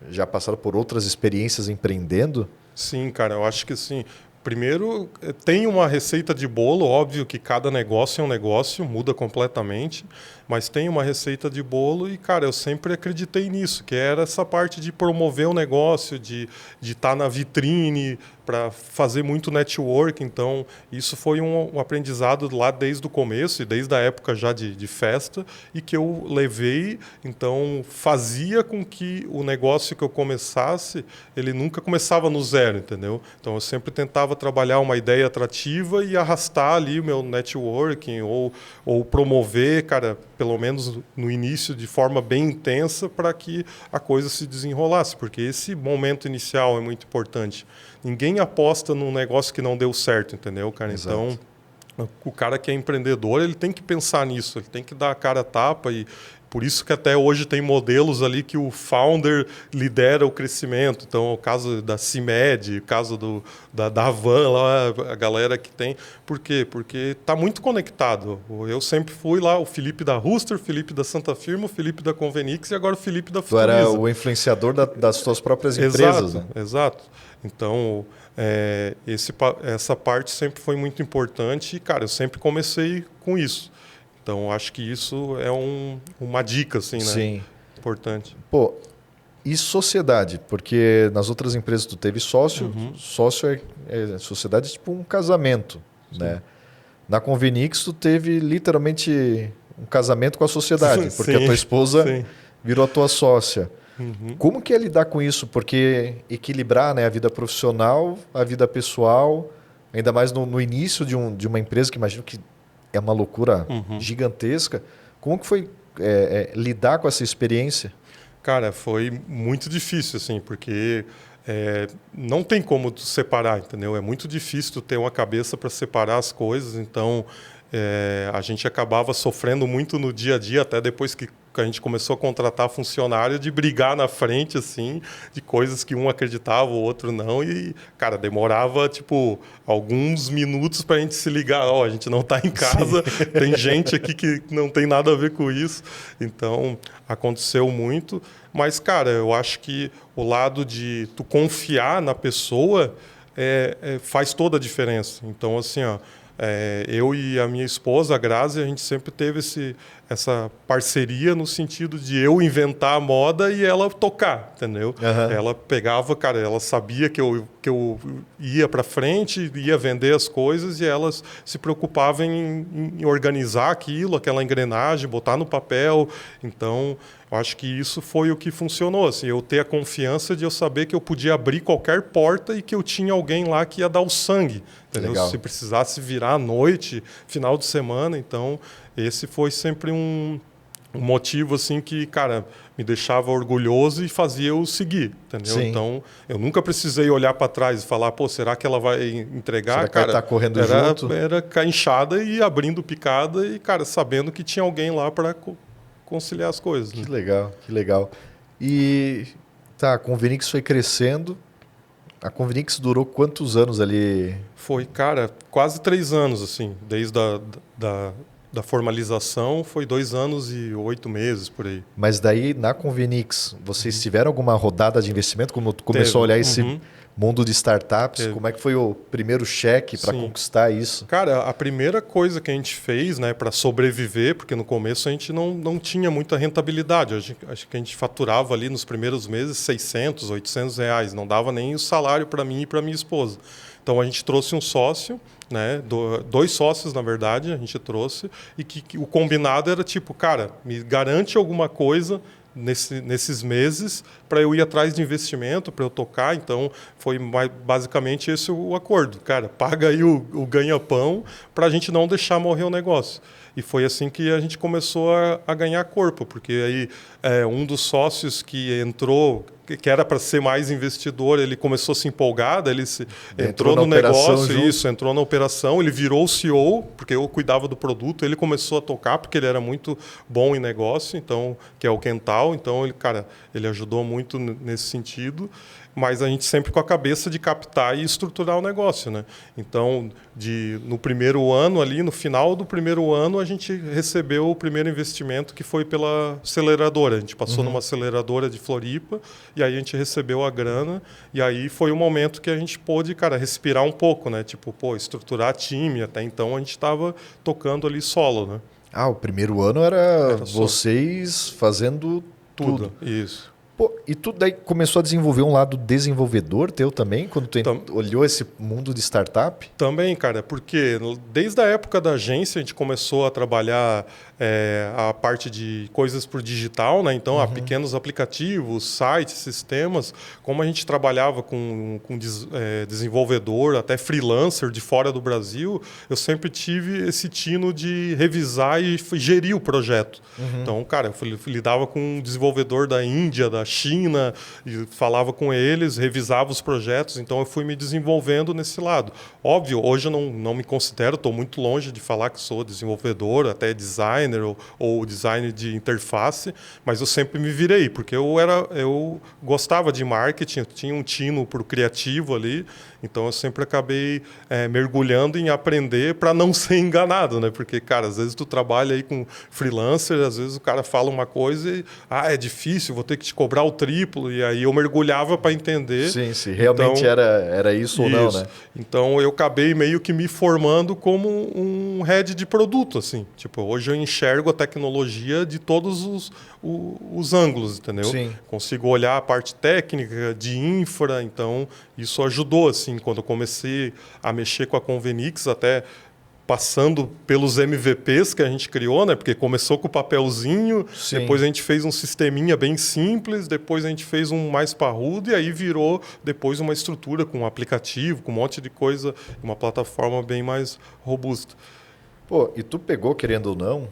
já passado por outras experiências empreendendo? Sim, cara, eu acho que sim. Primeiro, tem uma receita de bolo, óbvio que cada negócio é um negócio, muda completamente, mas tem uma receita de bolo e, cara, eu sempre acreditei nisso, que era essa parte de promover o negócio, de estar na vitrine, para fazer muito network. Então, isso foi um aprendizado lá desde o começo e desde a época já de festa, e que eu levei, então, fazia com que o negócio que eu começasse, ele nunca começava no zero, entendeu? Então, eu sempre tentava trabalhar uma ideia atrativa e arrastar ali o meu networking ou promover, cara, pelo menos no início, de forma bem intensa, para que a coisa se desenrolasse, porque esse momento inicial é muito importante. Ninguém aposta num negócio que não deu certo, entendeu, cara? Exato. Então, o cara que é empreendedor, ele tem que pensar nisso, ele tem que dar a cara a tapa, e por isso que até hoje tem modelos ali que o founder lidera o crescimento. Então, o caso da CIMED, o caso da Havan, lá, a galera que tem. Por quê? Porque está muito conectado. Eu sempre fui lá, o Felipe da Rooster, o Felipe da Santa Firma, o Felipe da Convenix e agora o Felipe da Futuriza. Tu era o influenciador das suas próprias empresas. Exato, né? Exato. Então, essa parte sempre foi muito importante e, cara, eu sempre comecei com isso. Então, acho que isso é uma dica, assim, né? Sim. Importante. Pô, e sociedade? Porque nas outras empresas tu teve sócio. Sócio sociedade é tipo um casamento, né? Na Convenix tu teve literalmente um casamento com a sociedade, porque a tua esposa virou a tua sócia. Como que é lidar com isso? Porque equilibrar, né, a vida profissional, a vida pessoal, ainda mais no início de uma empresa, que imagino que é uma loucura gigantesca. Como que foi lidar com essa experiência? Cara, foi muito difícil, assim, porque não tem como tu separar, entendeu? É muito difícil tu ter uma cabeça para separar as coisas, então a gente acabava sofrendo muito no dia a dia, até depois que a gente começou a contratar funcionário, de brigar na frente, assim, de coisas que um acreditava, o outro não, e, cara, demorava, tipo, alguns minutos para a gente se ligar, a gente não está em casa, tem gente aqui que não tem nada a ver com isso, então aconteceu muito, mas, cara, eu acho que o lado de tu confiar na pessoa faz toda a diferença, então, assim, eu e a minha esposa, a Grazi, a gente sempre teve essa parceria no sentido de eu inventar a moda e ela tocar, entendeu? Uhum. Ela pegava, cara, ela sabia que eu ia para frente, ia vender as coisas e ela se preocupava em organizar aquilo, aquela engrenagem, botar no papel. Então, eu acho que isso foi o que funcionou, assim, eu ter a confiança de eu saber que eu podia abrir qualquer porta e que eu tinha alguém lá que ia dar o sangue, entendeu? Se precisasse virar à noite, final de semana, então esse foi sempre um motivo assim que, cara, me deixava orgulhoso e fazia eu seguir, entendeu? Sim. Então, eu nunca precisei olhar para trás e falar, pô, será que ela vai entregar? Será que cara, ela tá correndo junto? Era enxada e abrindo picada e, cara, sabendo que tinha alguém lá para conciliar as coisas. Que legal, que legal. E tá, a Convenix foi crescendo. A Convenix durou quantos anos ali? Foi, cara, quase 3 anos, assim, desde da formalização, foi 2 anos e 8 meses, por aí. Mas daí, na Convenix, vocês tiveram alguma rodada de investimento? Como tu começou a olhar esse mundo de startups, como é que foi o primeiro cheque para conquistar isso? Cara, a primeira coisa que a gente fez, né, para sobreviver, porque no começo a gente não tinha muita rentabilidade. Acho que a gente faturava ali nos primeiros meses 600, 800 reais. Não dava nem o salário para mim e para minha esposa. Então a gente trouxe um sócio, né, 2 sócios, na verdade, a gente trouxe, e que o combinado era tipo, cara, me garante alguma coisa nesses meses para eu ir atrás de investimento, para eu tocar. Então, foi basicamente esse o acordo. Cara, paga aí o ganha-pão para a gente não deixar morrer o negócio. E foi assim que a gente começou a ganhar corpo, porque aí um dos sócios que entrou, que era para ser mais investidor, ele começou a se empolgar, ele entrou no negócio, entrou na operação, ele virou o CEO, porque eu cuidava do produto, ele começou a tocar, porque ele era muito bom em negócio, então, que é o Quental, então ele ajudou muito nesse sentido, mas a gente sempre com a cabeça de captar e estruturar o negócio, né? Então, no primeiro ano ali, no final do primeiro ano, a gente recebeu o primeiro investimento que foi pela aceleradora. A gente passou numa aceleradora de Floripa e aí a gente recebeu a grana e aí foi o momento que a gente pôde, cara, respirar um pouco, né? Tipo, estruturar time. Até então a gente estava tocando ali solo, né? Ah, o primeiro ano era vocês fazendo tudo. Isso. Pô, e tu daí começou a desenvolver um lado desenvolvedor teu também, quando tu olhou esse mundo de startup? Também, cara, porque desde a época da agência a gente começou a trabalhar a parte de coisas por digital, né? Então, pequenos aplicativos, sites, sistemas. Como a gente trabalhava com desenvolvedor, até freelancer de fora do Brasil, eu sempre tive esse tino de revisar e gerir o projeto. Então, cara, eu lidava com um desenvolvedor da Índia, da China, e falava com eles, revisava os projetos. Então, eu fui me desenvolvendo nesse lado. Óbvio, hoje eu não me considero, estou muito longe de falar que sou desenvolvedor, até designer ou designer de interface, mas eu sempre me virei, porque eu gostava de marketing, eu tinha um tino para o criativo ali, então eu sempre acabei mergulhando em aprender para não ser enganado, né? Porque, cara, às vezes tu trabalha aí com freelancer, às vezes o cara fala uma coisa e é difícil, vou ter que te cobrar o triplo, e aí eu mergulhava para entender. Sim, se realmente era isso ou não, né? Então eu acabei meio que me formando como um head de produto, assim. Tipo, hoje eu enxergo a tecnologia de todos os ângulos, entendeu? Sim. Consigo olhar a parte técnica, de infra, então isso ajudou, assim, quando eu comecei a mexer com a Convenix, até passando pelos MVPs que a gente criou, né? Porque começou com o papelzinho, depois a gente fez um sisteminha bem simples, depois a gente fez um mais parrudo e aí virou depois uma estrutura com um aplicativo, com um monte de coisa, uma plataforma bem mais robusta. Pô, e tu pegou, querendo ou não,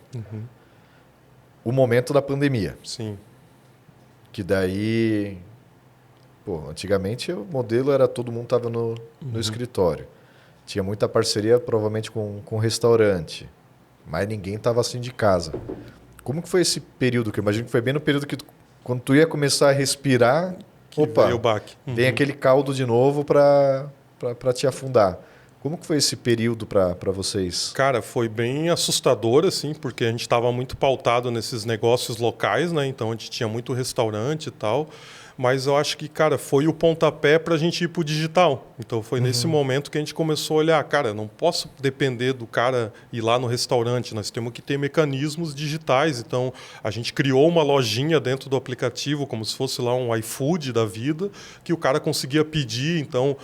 o momento da pandemia. Sim. Que daí... pô, antigamente o modelo era todo mundo estava no escritório. Tinha muita parceria, provavelmente, com restaurante. Mas ninguém estava assim de casa. Como que foi esse período? Que eu imagino que foi bem no período que quando tu ia começar a respirar, Que veio o opa, baque. vem aquele caldo de novo para te afundar. Como que foi esse período para vocês? Cara, foi bem assustador, assim, porque a gente estava muito pautado nesses negócios locais, né? Então a gente tinha muito restaurante e tal. Mas eu acho que, cara, foi o pontapé para a gente ir para o digital. Então foi nesse momento que a gente começou a olhar, cara, não posso depender do cara ir lá no restaurante, nós temos que ter mecanismos digitais. Então a gente criou uma lojinha dentro do aplicativo, como se fosse lá um iFood da vida, que o cara conseguia pedir. Então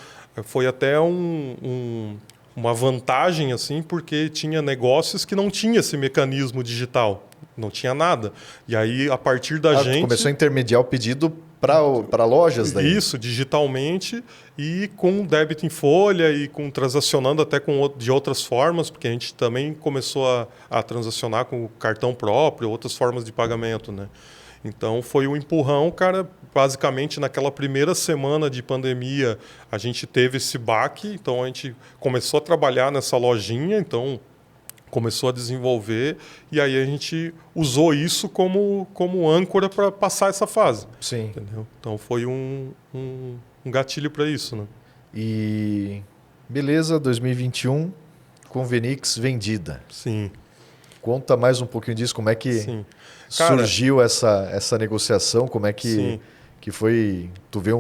foi até uma vantagem, assim, porque tinha negócios que não tinha esse mecanismo digital, não tinha nada. E aí, a partir da gente... Começou a intermediar o pedido para lojas daí? Isso, digitalmente e com débito em folha e com transacionando até de outras formas, porque a gente também começou a transacionar com o cartão próprio, outras formas de pagamento, né? Então foi um empurrão, cara. Basicamente, naquela primeira semana de pandemia, a gente teve esse baque. Então a gente começou a trabalhar nessa lojinha, então começou a desenvolver e aí a gente usou isso como âncora para passar essa fase. Sim. Entendeu? Então foi um gatilho para isso, né? E beleza, 2021, Convenix vendida. Sim. Conta mais um pouquinho disso, como é que Sim. Cara, surgiu essa negociação, como é que foi, tu vê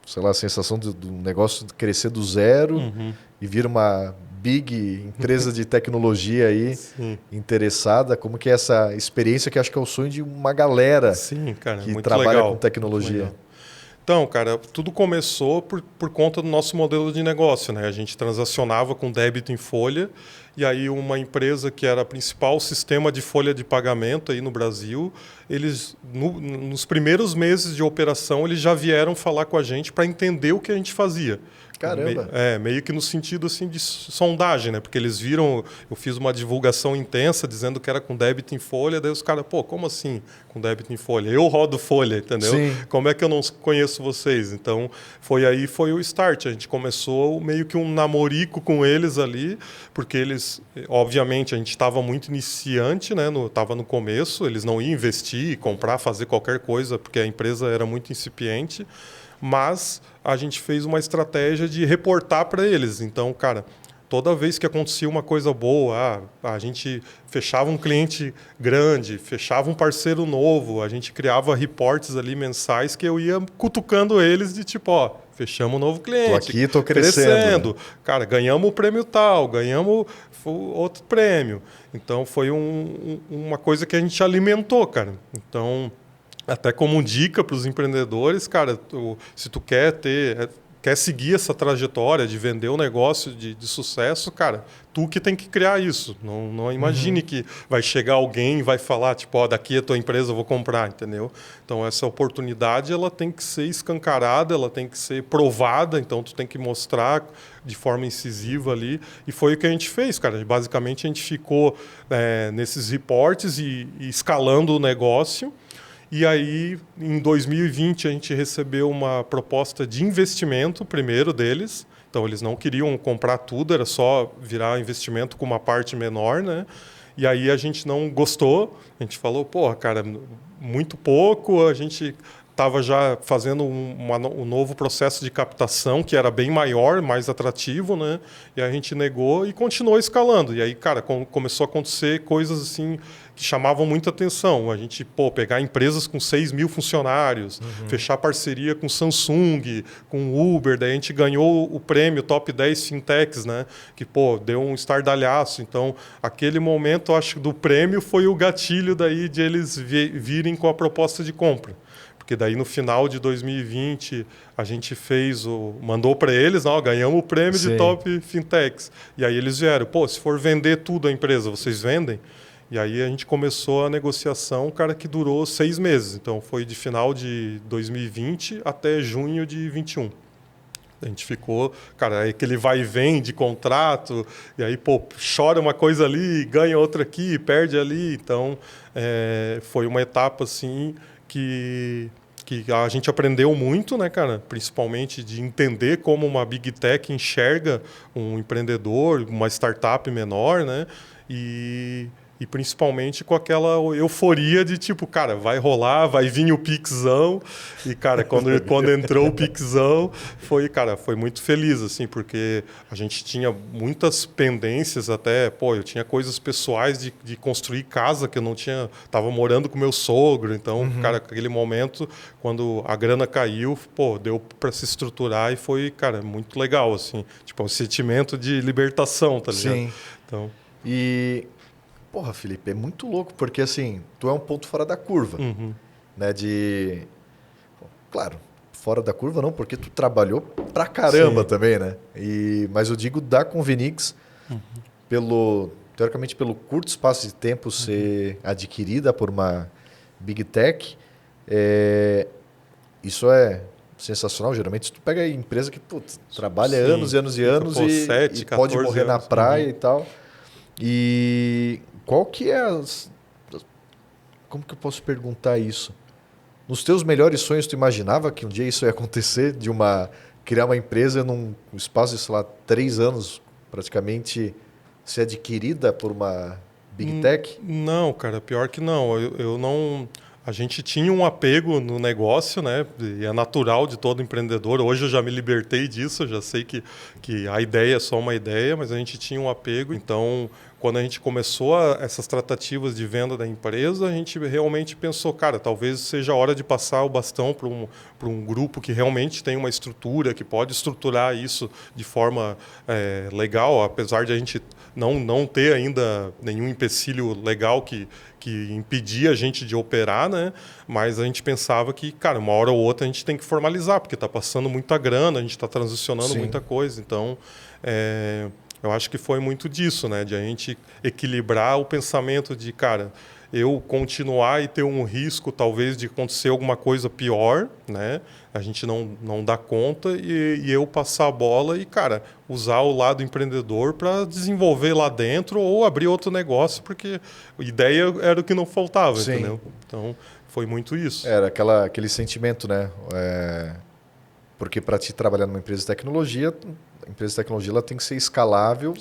sei lá, a sensação do negócio crescer do zero e vir uma big empresa de tecnologia aí interessada, como que é essa experiência que acho que é o sonho de uma galera cara, que muito trabalha legal, com tecnologia. Então, cara, tudo começou por conta do nosso modelo de negócio, né? A gente transacionava com débito em folha e aí uma empresa que era a principal sistema de folha de pagamento aí no Brasil, eles nos primeiros meses de operação eles já vieram falar com a gente para entender o que a gente fazia. Caramba! Meio que no sentido assim de sondagem, né? Porque eles viram, eu fiz uma divulgação intensa dizendo que era com débito em folha, daí os caras, pô, como assim com débito em folha? Eu rodo folha, entendeu? Sim. Como é que eu não conheço vocês? Então, foi o start. A gente começou meio que um namorico com eles ali, porque eles, obviamente, a gente estava muito iniciante, né? Estava no começo, eles não iam investir, comprar, fazer qualquer coisa, porque a empresa era muito incipiente. Mas a gente fez uma estratégia de reportar para eles. Então, cara, toda vez que acontecia uma coisa boa, a gente fechava um cliente grande, fechava um parceiro novo, a gente criava reportes ali mensais que eu ia cutucando eles de tipo, ó, fechamos um novo cliente. Tô aqui, tô crescendo. Cara, ganhamos o prêmio tal, ganhamos outro prêmio. Então, foi uma coisa que a gente alimentou, cara. Então... Até como dica para os empreendedores, cara, se tu quer seguir essa trajetória de vender um negócio de sucesso, cara, tu que tem que criar isso. Não imagine que vai chegar alguém e vai falar, tipo, ó, daqui é a tua empresa, eu vou comprar, entendeu? Então, essa oportunidade, ela tem que ser escancarada, ela tem que ser provada, então tu tem que mostrar de forma incisiva ali. E foi o que a gente fez, cara. Basicamente, a gente ficou nesses reportes e escalando o negócio. E aí, em 2020, a gente recebeu uma proposta de investimento, primeiro deles. Então, eles não queriam comprar tudo, era só virar investimento com uma parte menor, né? E aí a gente não gostou. A gente falou, porra, cara, muito pouco. A gente estava já fazendo um novo processo de captação que era bem maior, mais atrativo, né? E a gente negou e continuou escalando. E aí, cara, começou a acontecer coisas assim que chamavam muita atenção. A gente, pegar empresas com 6 mil funcionários, fechar parceria com Samsung, com Uber, daí a gente ganhou o prêmio Top 10 Fintechs, né? Que, deu um estardalhaço. Então, aquele momento, acho que do prêmio foi o gatilho daí de eles virem com a proposta de compra. Porque daí no final de 2020 a gente mandou para eles, ganhamos o prêmio de Top Fintechs. E aí eles vieram, se for vender tudo a empresa, vocês vendem? E aí a gente começou a negociação, cara, que durou 6 meses. Então foi de final de 2020 até junho de 2021. A gente ficou, cara, aí aquele vai e vem de contrato, e aí, chora uma coisa ali, ganha outra aqui, perde ali. Então, foi uma etapa, assim, que que a gente aprendeu muito, né, cara? Principalmente de entender como uma Big Tech enxerga um empreendedor, uma startup menor, né? E principalmente com aquela euforia de tipo, cara, vai rolar, vai vir o Pixão. E, cara, quando entrou o Pixão, foi muito feliz, assim, porque a gente tinha muitas pendências até, pô, eu tinha coisas pessoais de construir casa que eu não tinha, tava morando com meu sogro, então, cara, aquele momento, quando a grana caiu, pô, deu para se estruturar e foi, cara, muito legal, assim, tipo, um sentimento de libertação, tá ligado? Sim. Então, E, porra, Felipe, é muito louco, porque assim, tu é um ponto fora da curva, né? Claro, fora da curva não, porque tu trabalhou pra caramba também, né? Mas eu digo da Convenix, teoricamente pelo curto espaço de tempo ser adquirida por uma Big Tech, isso é sensacional. Geralmente tu pega a empresa que trabalha anos e anos e anos e pode morrer na praia e tal. E qual que é como que eu posso perguntar isso? Nos teus melhores sonhos, tu imaginava que um dia isso ia acontecer, criar uma empresa num espaço de, sei lá, 3 anos, praticamente, ser adquirida por uma Big Tech? Não, cara, pior que não. Eu não. A gente tinha um apego no negócio, né? E é natural de todo empreendedor. Hoje eu já me libertei disso, eu já sei que a ideia é só uma ideia, mas a gente tinha um apego. Então, quando a gente começou essas tratativas de venda da empresa, a gente realmente pensou, cara, talvez seja a hora de passar o bastão para um grupo que realmente tem uma estrutura, que pode estruturar isso de forma legal, apesar de a gente não ter ainda nenhum empecilho legal que impedia a gente de operar, né? Mas a gente pensava que, cara, uma hora ou outra a gente tem que formalizar, porque está passando muita grana, a gente está transicionando muita coisa. Então, eu acho que foi muito disso, né? De a gente equilibrar o pensamento de, cara, eu continuar e ter um risco, talvez, de acontecer alguma coisa pior, né? A gente não dá conta e eu passar a bola e, cara, usar o lado empreendedor para desenvolver lá dentro ou abrir outro negócio, porque a ideia era o que não faltava, entendeu? Então, foi muito isso. Era aquele sentimento, né? Porque para te trabalhar numa empresa de tecnologia, a empresa de tecnologia ela tem que ser escalável,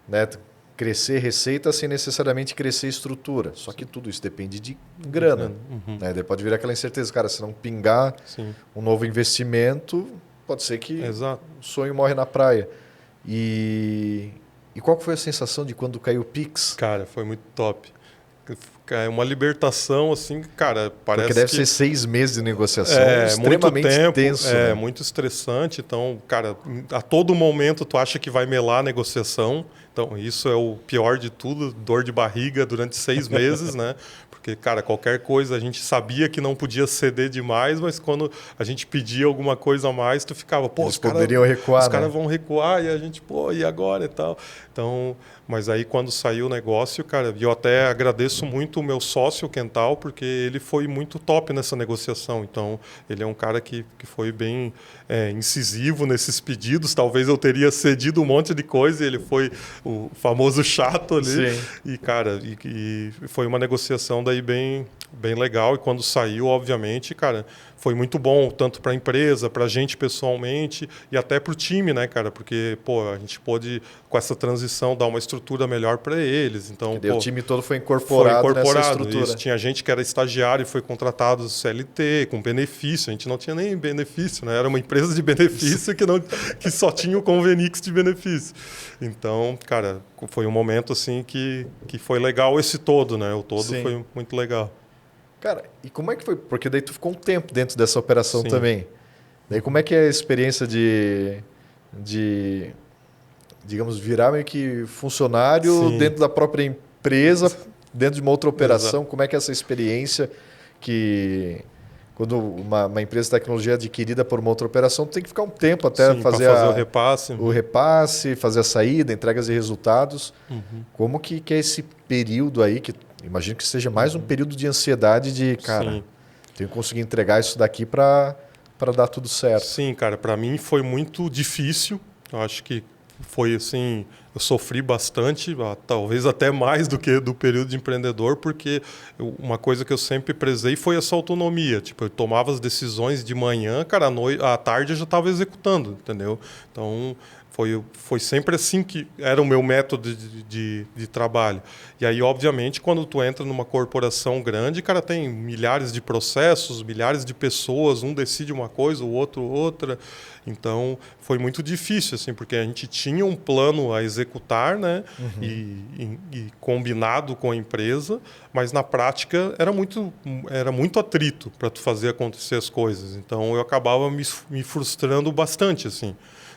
né? Crescer receita sem necessariamente crescer estrutura. Só que tudo isso depende de grana. Né? Daí pode vir aquela incerteza, cara, se não pingar um novo investimento, pode ser que o sonho morre na praia. E qual foi a sensação de quando caiu o Pix? Cara, foi muito top. É uma libertação, assim, cara, parece porque deve ser 6 meses de negociação, extremamente muito tempo, tenso. Né? Muito estressante. Então, cara, a todo momento tu acha que vai melar a negociação. Então, isso é o pior de tudo, dor de barriga durante 6 meses, né? Porque, cara, qualquer coisa a gente sabia que não podia ceder demais, mas quando a gente pedia alguma coisa a mais, tu ficava, pô, eles poderiam recuar, os caras vão recuar e a gente, pô, e agora e tal. Então, mas aí quando saiu o negócio, cara, eu até agradeço muito o meu sócio, o Quental, porque ele foi muito top nessa negociação. Então, ele é um cara que foi bem incisivo nesses pedidos. Talvez eu teria cedido um monte de coisa e ele foi o famoso chato ali. E, cara, e foi uma negociação daí bem legal. E quando saiu, obviamente, cara, foi muito bom, tanto para a empresa, para a gente pessoalmente e até para o time, né, cara? Porque, pô, a gente pôde, com essa transição, dar uma estrutura melhor para eles. Então, o time todo foi incorporado nessa estrutura. Isso. Tinha gente que era estagiário e foi contratado CLT, com benefício. A gente não tinha nem benefício, né? Era uma empresa de benefício que só tinha o Convenix de benefício. Então, cara, foi um momento assim que foi legal esse todo, né? O todo foi muito legal. Cara, e como é que foi? Porque daí tu ficou um tempo dentro dessa operação também. Daí como é que é a experiência de digamos, virar meio que funcionário dentro da própria empresa, dentro de uma outra operação? Exato. Como é que é essa experiência que quando uma empresa de tecnologia é adquirida por uma outra operação, tu tem que ficar um tempo até fazer o repasse, fazer a saída, entregas de resultados. Como que é esse período aí que imagino que seja mais um período de ansiedade de, cara, tenho que conseguir entregar isso daqui para dar tudo certo. Sim, cara, para mim foi muito difícil. Eu acho que foi assim, eu sofri bastante, talvez até mais do que do período de empreendedor, porque uma coisa que eu sempre prezei foi essa autonomia. Tipo, eu tomava as decisões de manhã, cara, à tarde eu já estava executando, entendeu? Então, foi sempre assim que era o meu método de trabalho. E aí, obviamente, quando tu entra numa corporação grande, cara, tem milhares de processos, milhares de pessoas, um decide uma coisa, o outro outra. Então, foi muito difícil, assim, porque a gente tinha um plano a executar, né? E combinado com a empresa, mas na prática era muito atrito para tu fazer acontecer as coisas. Então, eu acabava me frustrando bastante, assim.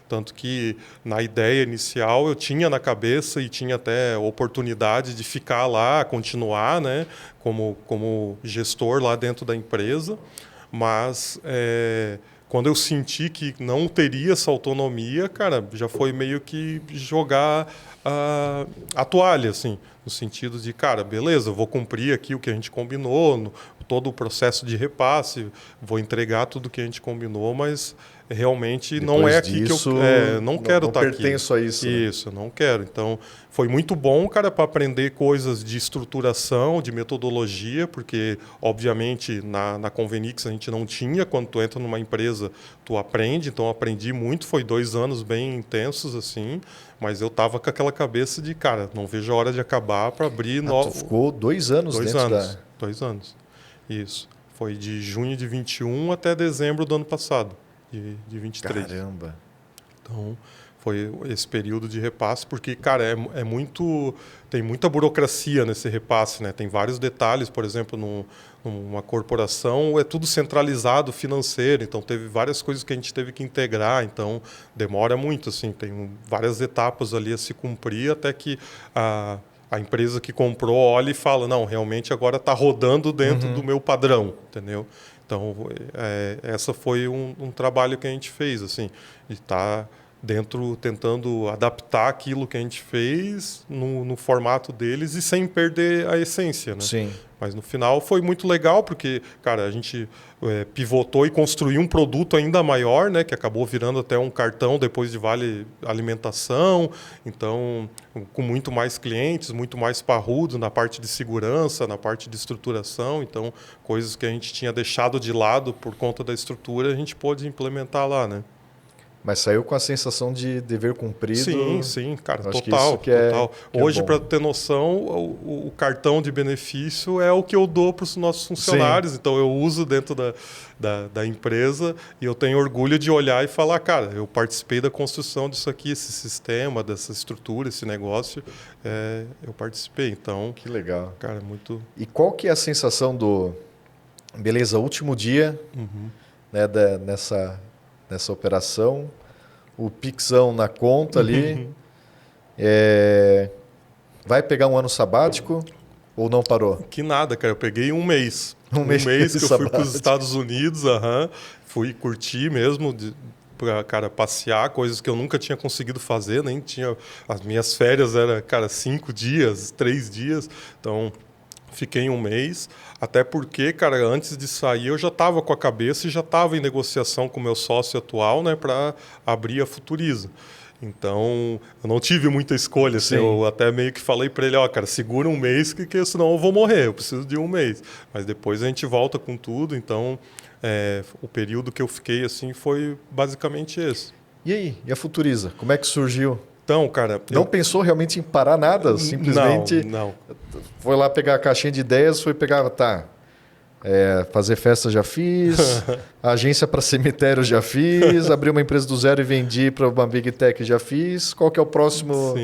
Tanto que na ideia inicial eu tinha na cabeça e tinha até oportunidade de ficar lá, continuar, né, como gestor lá dentro da empresa, mas quando eu senti que não teria essa autonomia, cara, já foi meio que jogar a toalha, assim, no sentido de, cara, beleza, eu vou cumprir aqui o que a gente combinou, todo o processo de repasse, vou entregar tudo que a gente combinou, mas realmente Depois não é aqui disso, que eu não quero estar aqui. Não pertenço a isso. Isso, não quero. Então, foi muito bom, cara, para aprender coisas de estruturação, de metodologia, porque, obviamente, na Convenix a gente não tinha. Quando tu entra numa empresa, tu aprende. Então, aprendi muito. Foi 2 anos bem intensos, assim. Mas eu tava com aquela cabeça de, cara, não vejo a hora de acabar para abrir... Tu ficou 2 anos 2 dentro anos. da... 2 anos. Isso. Foi de junho de 21 até dezembro do ano passado. De 23. Caramba! Então, foi esse período de repasse, porque, cara, tem muita burocracia nesse repasse, né? Tem vários detalhes, por exemplo, numa corporação é tudo centralizado financeiro, então teve várias coisas que a gente teve que integrar, então demora muito, assim, tem várias etapas ali a se cumprir até que a empresa que comprou olha e fala, não, realmente agora está rodando dentro do meu padrão, entendeu? Então, essa foi um trabalho que a gente fez, assim, de estar dentro, tentando adaptar aquilo que a gente fez no formato deles e sem perder a essência, né? Sim. Mas no final foi muito legal, porque, cara, a gente pivotou e construiu um produto ainda maior, né, que acabou virando até um cartão depois de vale alimentação, então com muito mais clientes, muito mais parrudo na parte de segurança, na parte de estruturação, então coisas que a gente tinha deixado de lado por conta da estrutura, a gente pôde implementar lá, né? Mas saiu com a sensação de dever cumprido. Sim, cara, acho total. Que isso total. Que hoje, é para ter noção, o cartão de benefício é o que eu dou para os nossos funcionários. Sim. Então, eu uso dentro da empresa e eu tenho orgulho de olhar e falar, cara, eu participei da construção disso aqui, esse sistema, dessa estrutura, esse negócio, eu participei. Então, que legal. Cara, muito... E qual que é a sensação do... Beleza, último dia, né, nessa operação, o pixão na conta ali, vai pegar um ano sabático ou não parou? Que nada, cara, eu peguei um mês. Um mês que eu fui para os Estados Unidos, fui curtir mesmo, para, cara, passear, coisas que eu nunca tinha conseguido fazer, nem tinha... As minhas férias eram, cara, 5 dias, 3 dias, então... Fiquei um mês, até porque, cara, antes de sair eu já estava com a cabeça e já estava em negociação com o meu sócio atual, né, para abrir a Futuriza. Então, eu não tive muita escolha, assim, eu até meio que falei para ele, ó, cara, segura um mês, que senão eu vou morrer, eu preciso de um mês. Mas depois a gente volta com tudo, então o período que eu fiquei, assim, foi basicamente esse. E aí, e a Futuriza, como é que surgiu? Então, cara... Não pensou realmente em parar nada? Simplesmente não. Foi lá pegar a caixinha de ideias, foi pegar... fazer festa já fiz, agência para cemitério já fiz, abri uma empresa do zero e vendi para uma Big Tech já fiz. Qual que é o próximo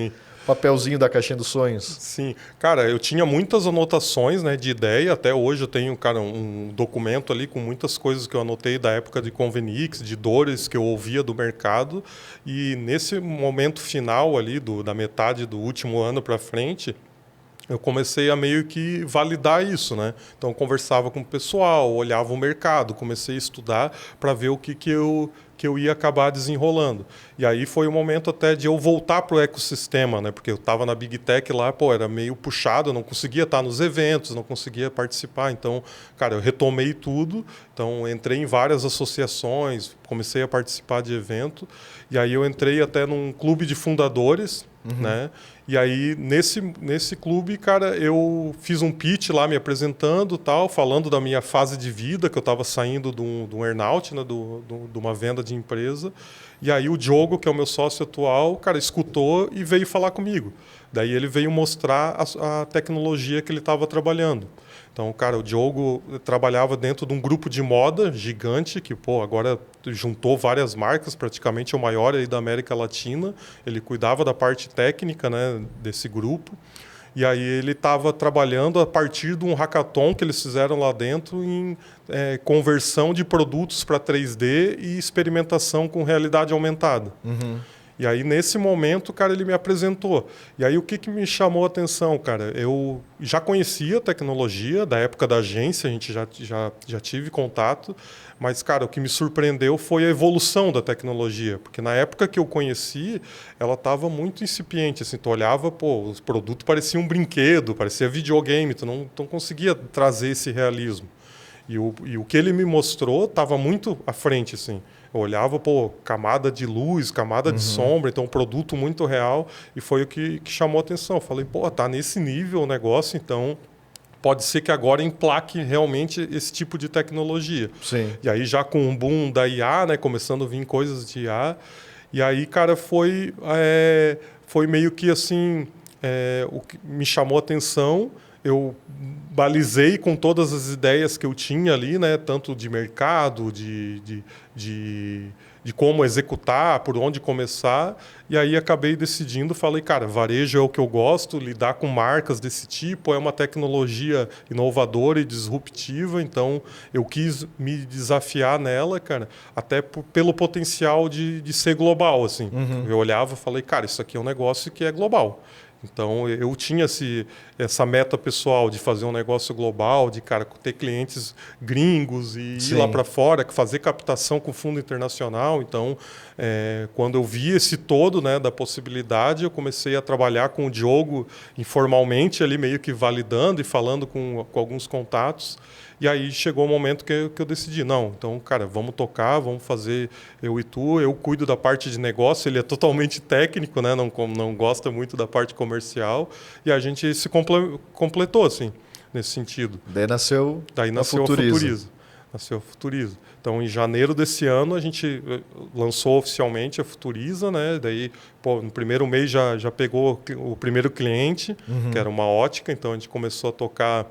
papelzinho da caixinha dos sonhos? Sim. Cara, eu tinha muitas anotações, né, de ideia. Até hoje eu tenho, cara, um documento ali com muitas coisas que eu anotei da época de Convenix, de dores que eu ouvia do mercado. E nesse momento final ali, da metade do último ano para frente, eu comecei a meio que validar isso, né? Então, eu conversava com o pessoal, olhava o mercado, comecei a estudar para ver o que eu que eu ia acabar desenrolando. E aí foi o momento até de eu voltar para o ecossistema, né? Porque eu estava na Big Tech lá, era meio puxado, eu não conseguia estar nos eventos, não conseguia participar. Então, cara, eu retomei tudo. Então, entrei em várias associações, comecei a participar de evento. E aí eu entrei até num clube de fundadores, né? E aí, nesse clube, cara, eu fiz um pitch lá me apresentando, tal, falando da minha fase de vida, que eu estava saindo de um earnout, né, de uma venda de empresa. E aí o Diogo, que é o meu sócio atual, cara, escutou e veio falar comigo. Daí ele veio mostrar a tecnologia que ele estava trabalhando. Então, cara, o Diogo trabalhava dentro de um grupo de moda gigante, que, agora juntou várias marcas, praticamente é o maior aí da América Latina. Ele cuidava da parte técnica, né, desse grupo. E aí ele estava trabalhando a partir de um hackathon que eles fizeram lá dentro em conversão de produtos para 3D e experimentação com realidade aumentada. E aí, nesse momento, cara, ele me apresentou. E aí, o que me chamou a atenção, cara? Eu já conhecia a tecnologia, da época da agência, a gente já tive contato, mas, cara, o que me surpreendeu foi a evolução da tecnologia, porque na época que eu conheci, ela estava muito incipiente, assim, tu olhava, os produtos pareciam um brinquedo, parecia videogame, tu não conseguia trazer esse realismo. E o que ele me mostrou estava muito à frente, assim. Eu olhava, camada de luz, camada de sombra, então um produto muito real, e foi o que chamou a atenção. Eu falei, tá nesse nível o negócio, então pode ser que agora emplaque realmente esse tipo de tecnologia. Sim. E aí já com o boom da IA, né, começando a vir coisas de IA, e aí, cara, foi meio que assim, o que me chamou a atenção. Eu balizei com todas as ideias que eu tinha ali, né, tanto de mercado, de como executar, por onde começar, e aí acabei decidindo, falei, cara, varejo é o que eu gosto, lidar com marcas desse tipo, é uma tecnologia inovadora e disruptiva, então eu quis me desafiar nela, cara, até pelo potencial de ser global, assim. Eu olhava e falei, cara, isso aqui é um negócio que é global. Então, eu tinha essa meta pessoal de fazer um negócio global, de, cara, ter clientes gringos e ir lá para fora, fazer captação com fundo internacional. Então, quando eu vi esse todo, né, da possibilidade, eu comecei a trabalhar com o Diogo informalmente, ali meio que validando e falando com alguns contatos. E aí chegou o momento que eu decidi, não, então, cara, vamos tocar, vamos fazer eu e tu, eu cuido da parte de negócio, ele é totalmente técnico, né, não gosta muito da parte comercial, e a gente se completou, assim, nesse sentido. Daí nasceu a Futuriza. Nasceu a Futuriza. Então, em janeiro desse ano, a gente lançou oficialmente a Futuriza, né? Daí, no primeiro mês já pegou o primeiro cliente, que era uma ótica, então a gente começou a tocar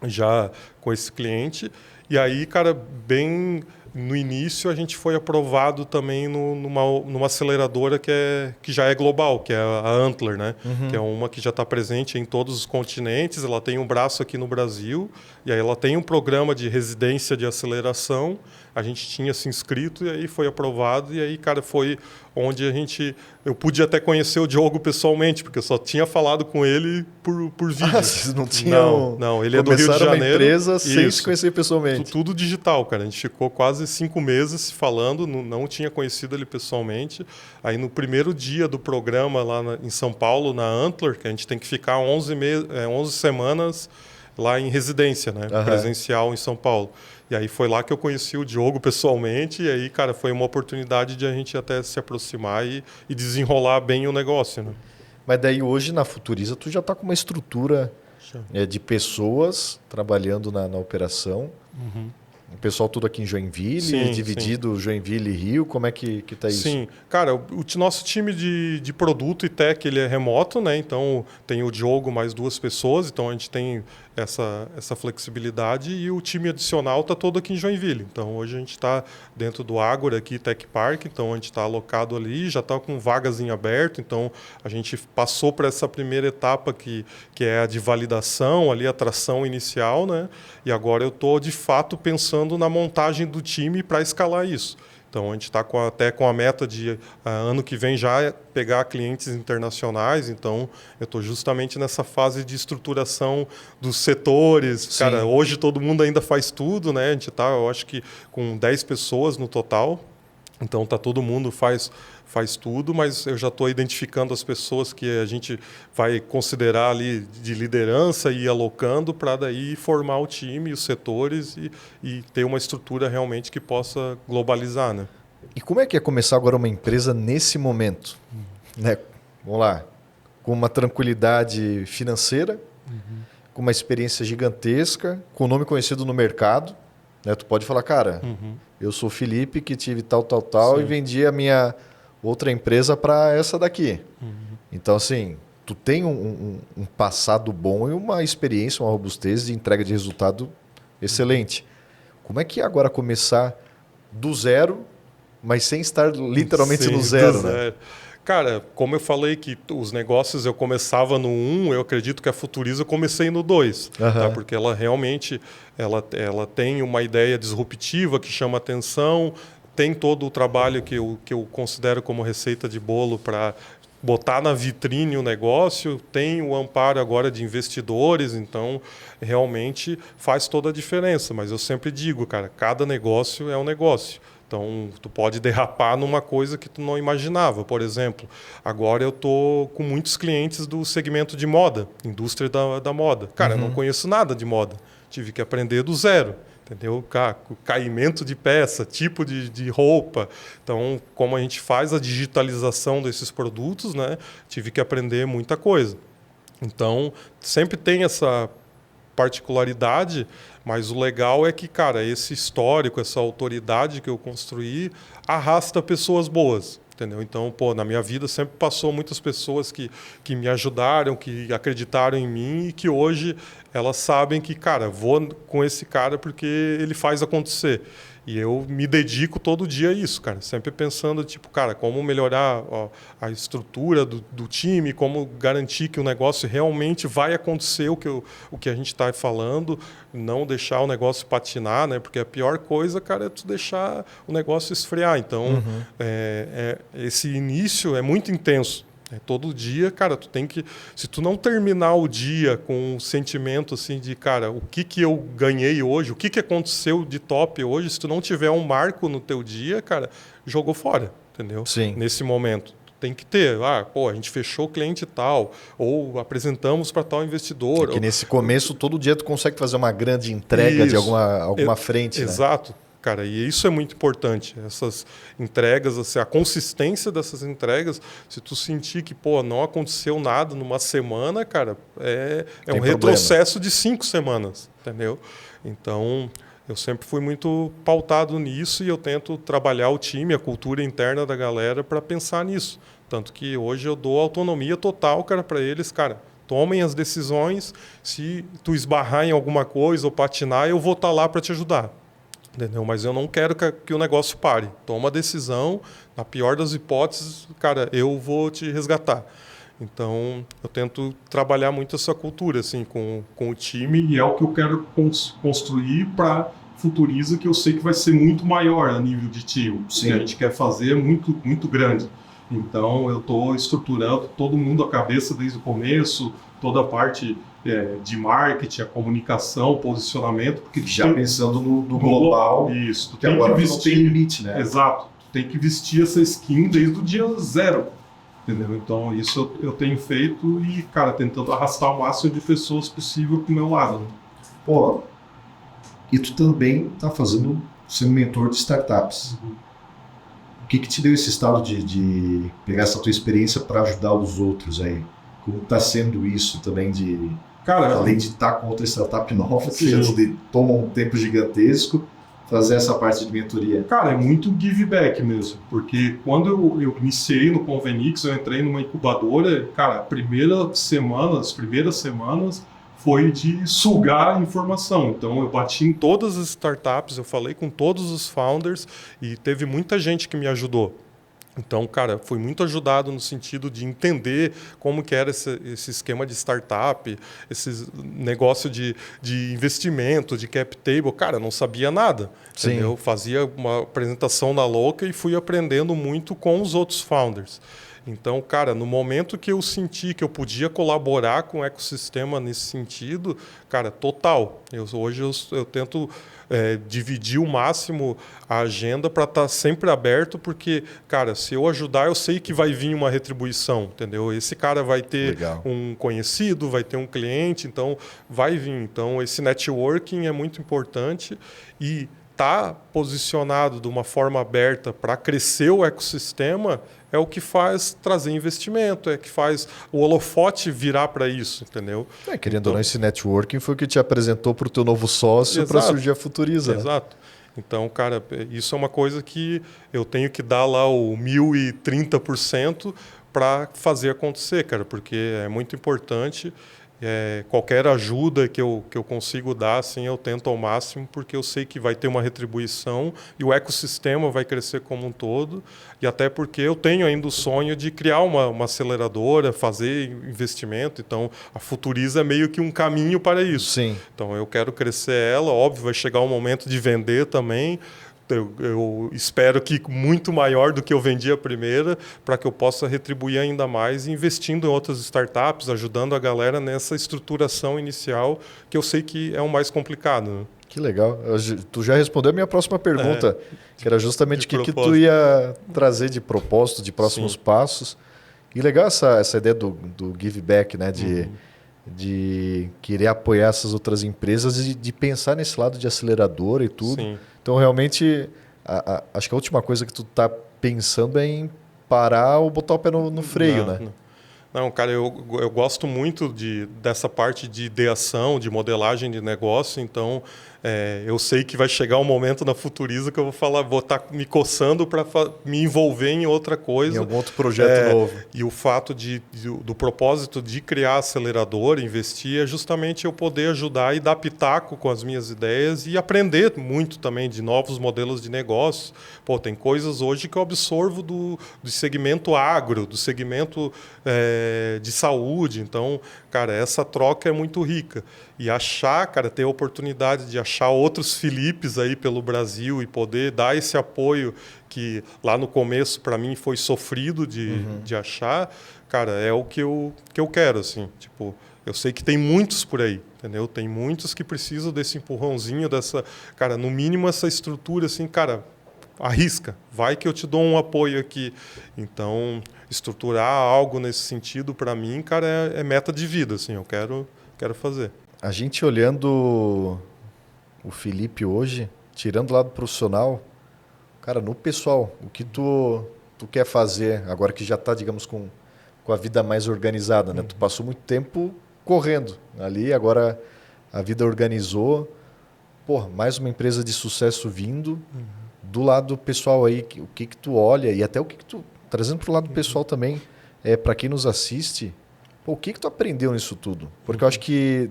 já com esse cliente. E aí, cara, bem no início, a gente foi aprovado também numa aceleradora que já é global, que é a Antler, né? Que é uma que já está presente em todos os continentes. Ela tem um braço aqui no Brasil, e aí ela tem um programa de residência de aceleração. A gente tinha se inscrito e aí foi aprovado. E aí, cara, foi onde eu pude até conhecer o Diogo pessoalmente, porque eu só tinha falado com ele por vídeo. Vocês não tinham... Não, ele é do Rio de Janeiro. Começaram uma empresa sem se conhecer pessoalmente. Tudo digital, cara. A gente ficou quase 5 meses falando, não tinha conhecido ele pessoalmente. Aí no primeiro dia do programa lá em São Paulo, na Antler, que a gente tem que ficar 11 semanas lá em residência, né? Presencial em São Paulo. E aí foi lá que eu conheci o Diogo pessoalmente, e aí, cara, foi uma oportunidade de a gente até se aproximar e desenrolar bem o negócio, né? Mas daí hoje na Futuriza tu já está com uma estrutura de pessoas trabalhando na operação. O pessoal tudo aqui em Joinville, dividido Joinville e Rio, como é que está isso? Sim, cara, o nosso time de produto e tech, ele é remoto, né? Então tem o Diogo mais 2 pessoas, então a gente tem essa flexibilidade, e o time adicional está todo aqui em Joinville. Então hoje a gente está dentro do Ágora aqui, Tech Park, então a gente está alocado ali, já está com vagas em aberto, então a gente passou para essa primeira etapa que é a de validação, ali a tração inicial, né? E agora eu estou de fato pensando na montagem do time para escalar isso. Então, a gente está até com a meta de ano que vem já pegar clientes internacionais. Então, eu estou justamente nessa fase de estruturação dos setores. Sim. Cara, hoje todo mundo ainda faz tudo, né? A gente está, eu acho que com 10 pessoas no total. Então todo mundo faz tudo, mas eu já estou identificando as pessoas que a gente vai considerar ali de liderança e ir alocando para daí formar o time, os setores e ter uma estrutura realmente que possa globalizar, né? E como é que é começar agora uma empresa nesse momento? Né? Vamos lá, com uma tranquilidade financeira, com uma experiência gigantesca, com o nome conhecido no mercado. Né? Tu pode falar, cara, eu sou o Felipe que tive tal, Sim. e vendi a minha outra empresa para essa daqui. Então, assim, tu tem um passado bom e uma experiência, uma robustez de entrega de resultado excelente. Como é que é agora começar do zero, mas sem estar literalmente no zero, né? Cara, como eu falei que os negócios eu começava no 1, eu acredito que a Futuriza eu comecei no 2, tá? Porque ela realmente ela tem uma ideia disruptiva que chama atenção, tem todo o trabalho que eu considero como receita de bolo para botar na vitrine o negócio, tem o amparo agora de investidores, então realmente faz toda a diferença. Mas eu sempre digo, cara, cada negócio é um negócio. Então, tu pode derrapar numa coisa que tu não imaginava. Por exemplo, agora eu estou com muitos clientes do segmento de moda, indústria da moda. Cara, eu não conheço nada de moda. Tive que aprender do zero. Entendeu? Caimento de peça, tipo de roupa. Então, como a gente faz a digitalização desses produtos, né? Tive que aprender muita coisa. Então, sempre tem essa particularidade, mas o legal é que, cara, esse histórico, essa autoridade que eu construí arrasta pessoas boas, entendeu? Então, na minha vida sempre passou muitas pessoas que me ajudaram, que acreditaram em mim e que hoje elas sabem que, cara, vou com esse cara porque ele faz acontecer. E eu me dedico todo dia a isso, cara. Sempre pensando, tipo, cara, como melhorar a estrutura do time, como garantir que o negócio realmente vai acontecer o que a gente está falando, não deixar o negócio patinar, né? Porque a pior coisa, cara, é tu deixar o negócio esfriar. Então, esse início é muito intenso. Todo dia, cara, tu tem que... Se tu não terminar o dia com um sentimento assim de, cara, o que eu ganhei hoje, o que aconteceu de top hoje, se tu não tiver um marco no teu dia, cara, jogou fora, entendeu? Sim. Nesse momento. Tem que ter, a gente fechou o cliente tal, ou apresentamos para tal investidor. Que nesse começo, todo dia tu consegue fazer uma grande entrega de alguma frente, né? Exato. Cara, e isso é muito importante. Essas entregas, assim, a consistência dessas entregas, se tu sentir que, não aconteceu nada numa semana, cara, é um retrocesso de 5 semanas, entendeu? Então, eu sempre fui muito pautado nisso e eu tento trabalhar o time, a cultura interna da galera para pensar nisso. Tanto que hoje eu dou autonomia total, cara, para eles, cara, tomem as decisões, se tu esbarrar em alguma coisa ou patinar, eu vou estar lá para te ajudar. Entendeu? Mas eu não quero que o negócio pare. Toma a decisão, na pior das hipóteses, cara, eu vou te resgatar. Então, eu tento trabalhar muito essa cultura assim, com o time e é o que eu quero construir para Futuriza, que eu sei que vai ser muito maior a nível de time. Sim. O que a gente quer fazer é muito, muito grande. Então, eu estou estruturando todo mundo a cabeça desde o começo, toda a parte de marketing, a comunicação, o posicionamento. Porque já pensando no global. Isso. Tu que agora não tem limite, né? Exato. Tu tem que vestir essa skin desde o dia zero. Entendeu? Então, isso eu tenho feito e, cara, tentando arrastar o máximo de pessoas possível pro meu lado. Né? E tu também está sendo mentor de startups. O que te deu esse estado de pegar essa tua experiência para ajudar os outros aí? Como está sendo isso também Cara, além de estar com outra startup nova, que toma um tempo gigantesco, fazer essa parte de mentoria? Cara, é muito give back mesmo, porque quando eu iniciei no Convenix, eu entrei numa incubadora, cara, as primeiras semanas foi de sugar a informação. Então, eu bati em todas as startups, eu falei com todos os founders e teve muita gente que me ajudou. Então, cara, fui muito ajudado no sentido de entender como que era esse esquema de startup, esse negócio de investimento, de cap table. Cara, não sabia nada. Entendeu? Fazia uma apresentação na louca e fui aprendendo muito com os outros founders. Então, cara, no momento que eu senti que eu podia colaborar com o ecossistema nesse sentido, cara, total. Hoje eu tento dividir o máximo a agenda para estar sempre aberto, porque, cara, se eu ajudar, eu sei que vai vir uma retribuição, entendeu? Esse cara vai ter um conhecido, vai ter um cliente, então vai vir. Então, esse networking é muito importante e tá posicionado de uma forma aberta para crescer o ecossistema é o que faz trazer investimento, é que faz o holofote virar para isso, entendeu? Querendo ou não, esse networking foi o que te apresentou para o teu novo sócio para surgir a Futuriza. Exato. Então, cara, isso é uma coisa que eu tenho que dar lá o 1030% para fazer acontecer, cara, porque é muito importante. Qualquer ajuda que eu consigo dar, assim, eu tento ao máximo, porque eu sei que vai ter uma retribuição e o ecossistema vai crescer como um todo, e até porque eu tenho ainda o sonho de criar uma aceleradora, fazer investimento, então a Futuriza é meio que um caminho para isso. Sim. Então eu quero crescer ela, óbvio, vai chegar o momento de vender também. Eu espero que muito maior do que eu vendi a primeira, para que eu possa retribuir ainda mais, investindo em outras startups, ajudando a galera nessa estruturação inicial, que eu sei que é o mais complicado. Né? Que legal. Tu já respondeu a minha próxima pergunta, que era justamente o que tu ia trazer de propósito, de próximos passos. E legal essa ideia do give back, né? De querer apoiar essas outras empresas e de pensar nesse lado de aceleradora e tudo. Sim. Então, realmente, acho que a última coisa que tu tá pensando é em parar ou botar o pé no freio, né? Não, cara, eu gosto muito dessa parte de ideação, de modelagem de negócio, então eu sei que vai chegar um momento na Futuriza que eu vou estar me coçando para me envolver em outra coisa. Em algum outro projeto novo. E o fato do propósito de criar acelerador, investir, é justamente eu poder ajudar e dar pitaco com as minhas ideias e aprender muito também de novos modelos de negócios. Pô, tem coisas hoje que eu absorvo do segmento agro, do segmento de saúde. Então, cara, essa troca é muito rica. E ter a oportunidade de achar outros Filipes aí pelo Brasil e poder dar esse apoio que lá no começo, para mim, foi sofrido de achar, cara, é o que eu quero, assim. Tipo, eu sei que tem muitos por aí, entendeu? Tem muitos que precisam desse empurrãozinho, cara, no mínimo essa estrutura, assim, cara, arrisca, vai que eu te dou um apoio aqui. Então, estruturar algo nesse sentido, para mim, cara, é meta de vida, assim, eu quero fazer. A gente olhando o Felipe hoje, tirando o lado profissional, cara, no pessoal, o que tu quer fazer, agora que já está, digamos, com a vida mais organizada, né? Tu passou muito tempo correndo ali, agora a vida organizou. Pô, mais uma empresa de sucesso vindo. Do lado pessoal aí, o que tu olha e até o que tu... Trazendo para o lado pessoal também, para quem nos assiste, pô, o que tu aprendeu nisso tudo? Porque eu acho que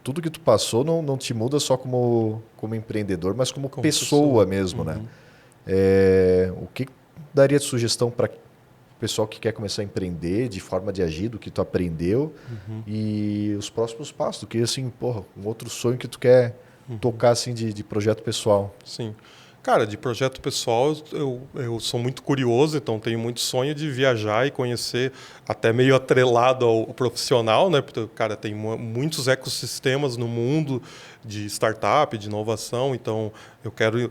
tudo que tu passou não te muda só como empreendedor, mas como pessoa mesmo, né? O que daria de sugestão para o pessoal que quer começar a empreender, de forma de agir, do que tu aprendeu e os próximos passos, do que assim, porra, um outro sonho que tu quer tocar assim de projeto pessoal? Sim. Cara, de projeto pessoal, eu sou muito curioso, então tenho muito sonho de viajar e conhecer, até meio atrelado ao profissional, né? Porque, cara, tem muitos ecossistemas no mundo de startup, de inovação, então eu quero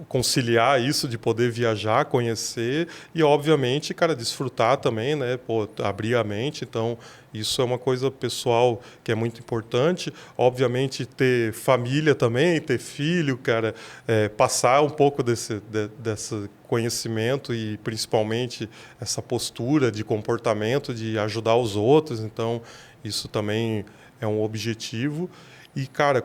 conciliar isso de poder viajar, conhecer e, obviamente, cara, desfrutar também, né? Pô, abrir a mente. Então, isso é uma coisa pessoal que é muito importante. Obviamente, ter família também, ter filho, cara, passar um pouco desse conhecimento e, principalmente, essa postura de comportamento, de ajudar os outros. Então, isso também é um objetivo. E, cara,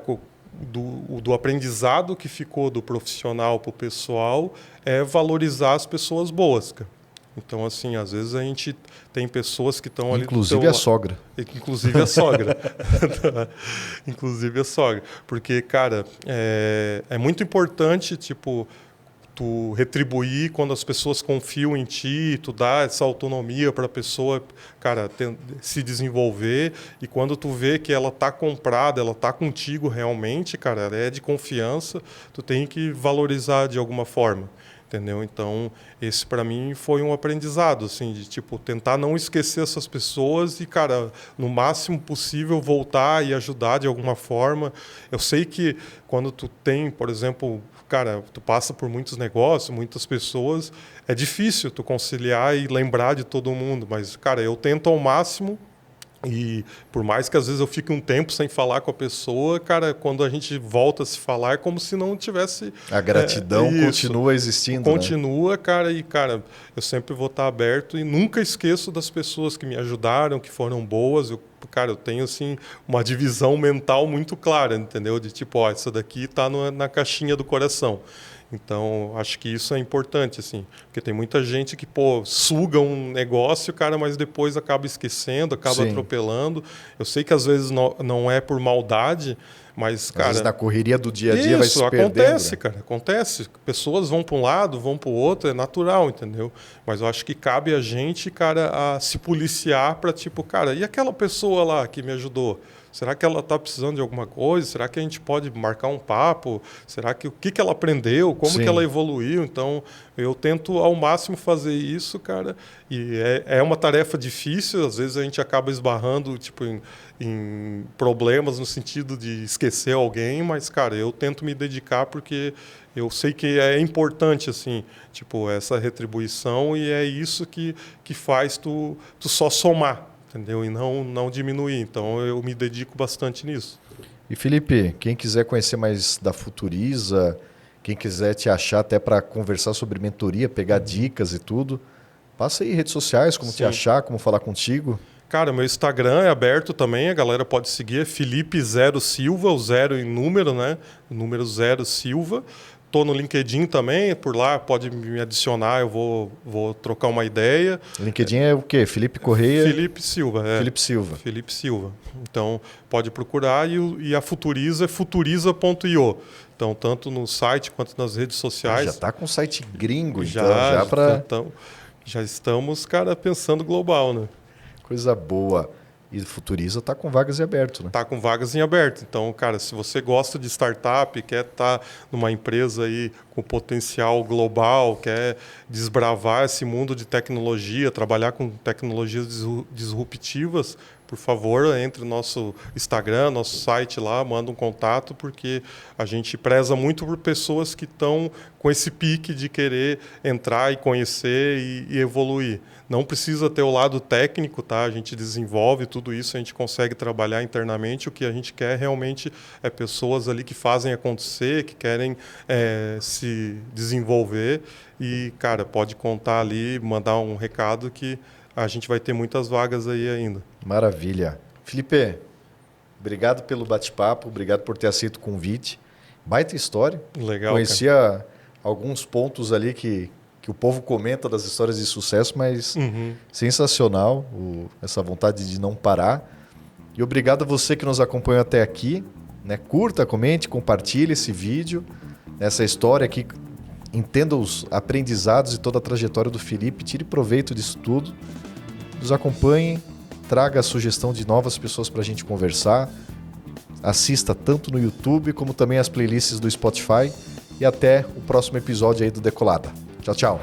do aprendizado que ficou do profissional para o pessoal é valorizar as pessoas boas, cara. Então, assim, às vezes a gente tem pessoas que estão ali... Inclusive a sogra. Inclusive a sogra. Inclusive a sogra. Porque, cara, é muito importante, tipo, tu retribuir quando as pessoas confiam em ti, tu dá essa autonomia para a pessoa, cara, se desenvolver. E quando tu vê que ela tá comprada, ela tá contigo realmente, cara, ela é de confiança, tu tem que valorizar de alguma forma. entendeu? Então, esse para mim foi um aprendizado, assim, de tipo tentar não esquecer essas pessoas e, cara, no máximo possível voltar e ajudar de alguma forma. Eu sei que quando tu tem, por exemplo, cara, tu passa por muitos negócios, muitas pessoas, é difícil tu conciliar e lembrar de todo mundo, mas, cara, eu tento ao máximo. E por mais que às vezes eu fique um tempo sem falar com a pessoa, cara, quando a gente volta a se falar, é como se não tivesse... A gratidão continua existindo, continua, né? Cara, e, cara, eu sempre vou estar aberto e nunca esqueço das pessoas que me ajudaram, que foram boas. Cara, eu tenho, assim, uma divisão mental muito clara, entendeu? De tipo, ó, essa daqui tá na caixinha do coração. Então, acho que isso é importante, assim, porque tem muita gente que, pô, suga um negócio, cara, mas depois acaba esquecendo, acaba atropelando. Eu sei que às vezes não é por maldade, mas, cara... Às vezes na correria do dia a dia vai se perdendo. Acontece, cara, acontece. Pessoas vão para um lado, vão para o outro, é natural, entendeu? Mas eu acho que cabe a gente, cara, a se policiar para, tipo, cara, e aquela pessoa lá que me ajudou? Será que ela está precisando de alguma coisa? Será que a gente pode marcar um papo? Será que o que ela aprendeu? Como que ela evoluiu? Então, eu tento ao máximo fazer isso, cara. E é uma tarefa difícil. Às vezes a gente acaba esbarrando tipo, em problemas no sentido de esquecer alguém. Mas, cara, eu tento me dedicar porque eu sei que é importante, assim, tipo, essa retribuição. E é isso que faz tu só somar. Entendeu? E não diminuir. Então, eu me dedico bastante nisso. E, Felipe, quem quiser conhecer mais da Futuriza, quem quiser te achar até para conversar sobre mentoria, pegar dicas e tudo, passa aí redes sociais, como te achar, como falar contigo. Cara, meu Instagram é aberto também, a galera pode seguir, é Felipe Zero Silva, o zero em número, né? O número 0 Silva. Estou no LinkedIn também, por lá pode me adicionar, eu vou trocar uma ideia. LinkedIn é o quê? Felipe Correia? Felipe Silva. Felipe Silva. Felipe Silva. Então, pode procurar e a Futuriza é futuriza.io. Então, tanto no site quanto nas redes sociais. Já está com site gringo, então. Já estamos, cara, pensando global, né? Coisa boa. E Futuriza está com vagas em aberto, né? Está com vagas em aberto. Então, cara, se você gosta de startup, quer estar numa empresa aí com potencial global, quer desbravar esse mundo de tecnologia, trabalhar com tecnologias disruptivas, por favor, entre no nosso Instagram, nosso site lá, manda um contato, porque a gente preza muito por pessoas que estão com esse pique de querer entrar e conhecer e evoluir. Não precisa ter o lado técnico, tá? A gente desenvolve tudo isso, a gente consegue trabalhar internamente. O que a gente quer realmente é pessoas ali que fazem acontecer, que querem se desenvolver. E, cara, pode contar ali, mandar um recado que a gente vai ter muitas vagas aí ainda. Maravilha. Felipe, obrigado pelo bate-papo, obrigado por ter aceito o convite. Baita história. Legal, Conhecia alguns pontos ali que o povo comenta das histórias de sucesso, mas sensacional essa vontade de não parar. E obrigado a você que nos acompanhou até aqui. Né? Curta, comente, compartilhe esse vídeo, essa história aqui. Entenda os aprendizados e toda a trajetória do Felipe, tire proveito disso tudo. Nos acompanhe, traga a sugestão de novas pessoas para a gente conversar. Assista tanto no YouTube como também as playlists do Spotify. E até o próximo episódio aí do Decolada. Tchau, tchau.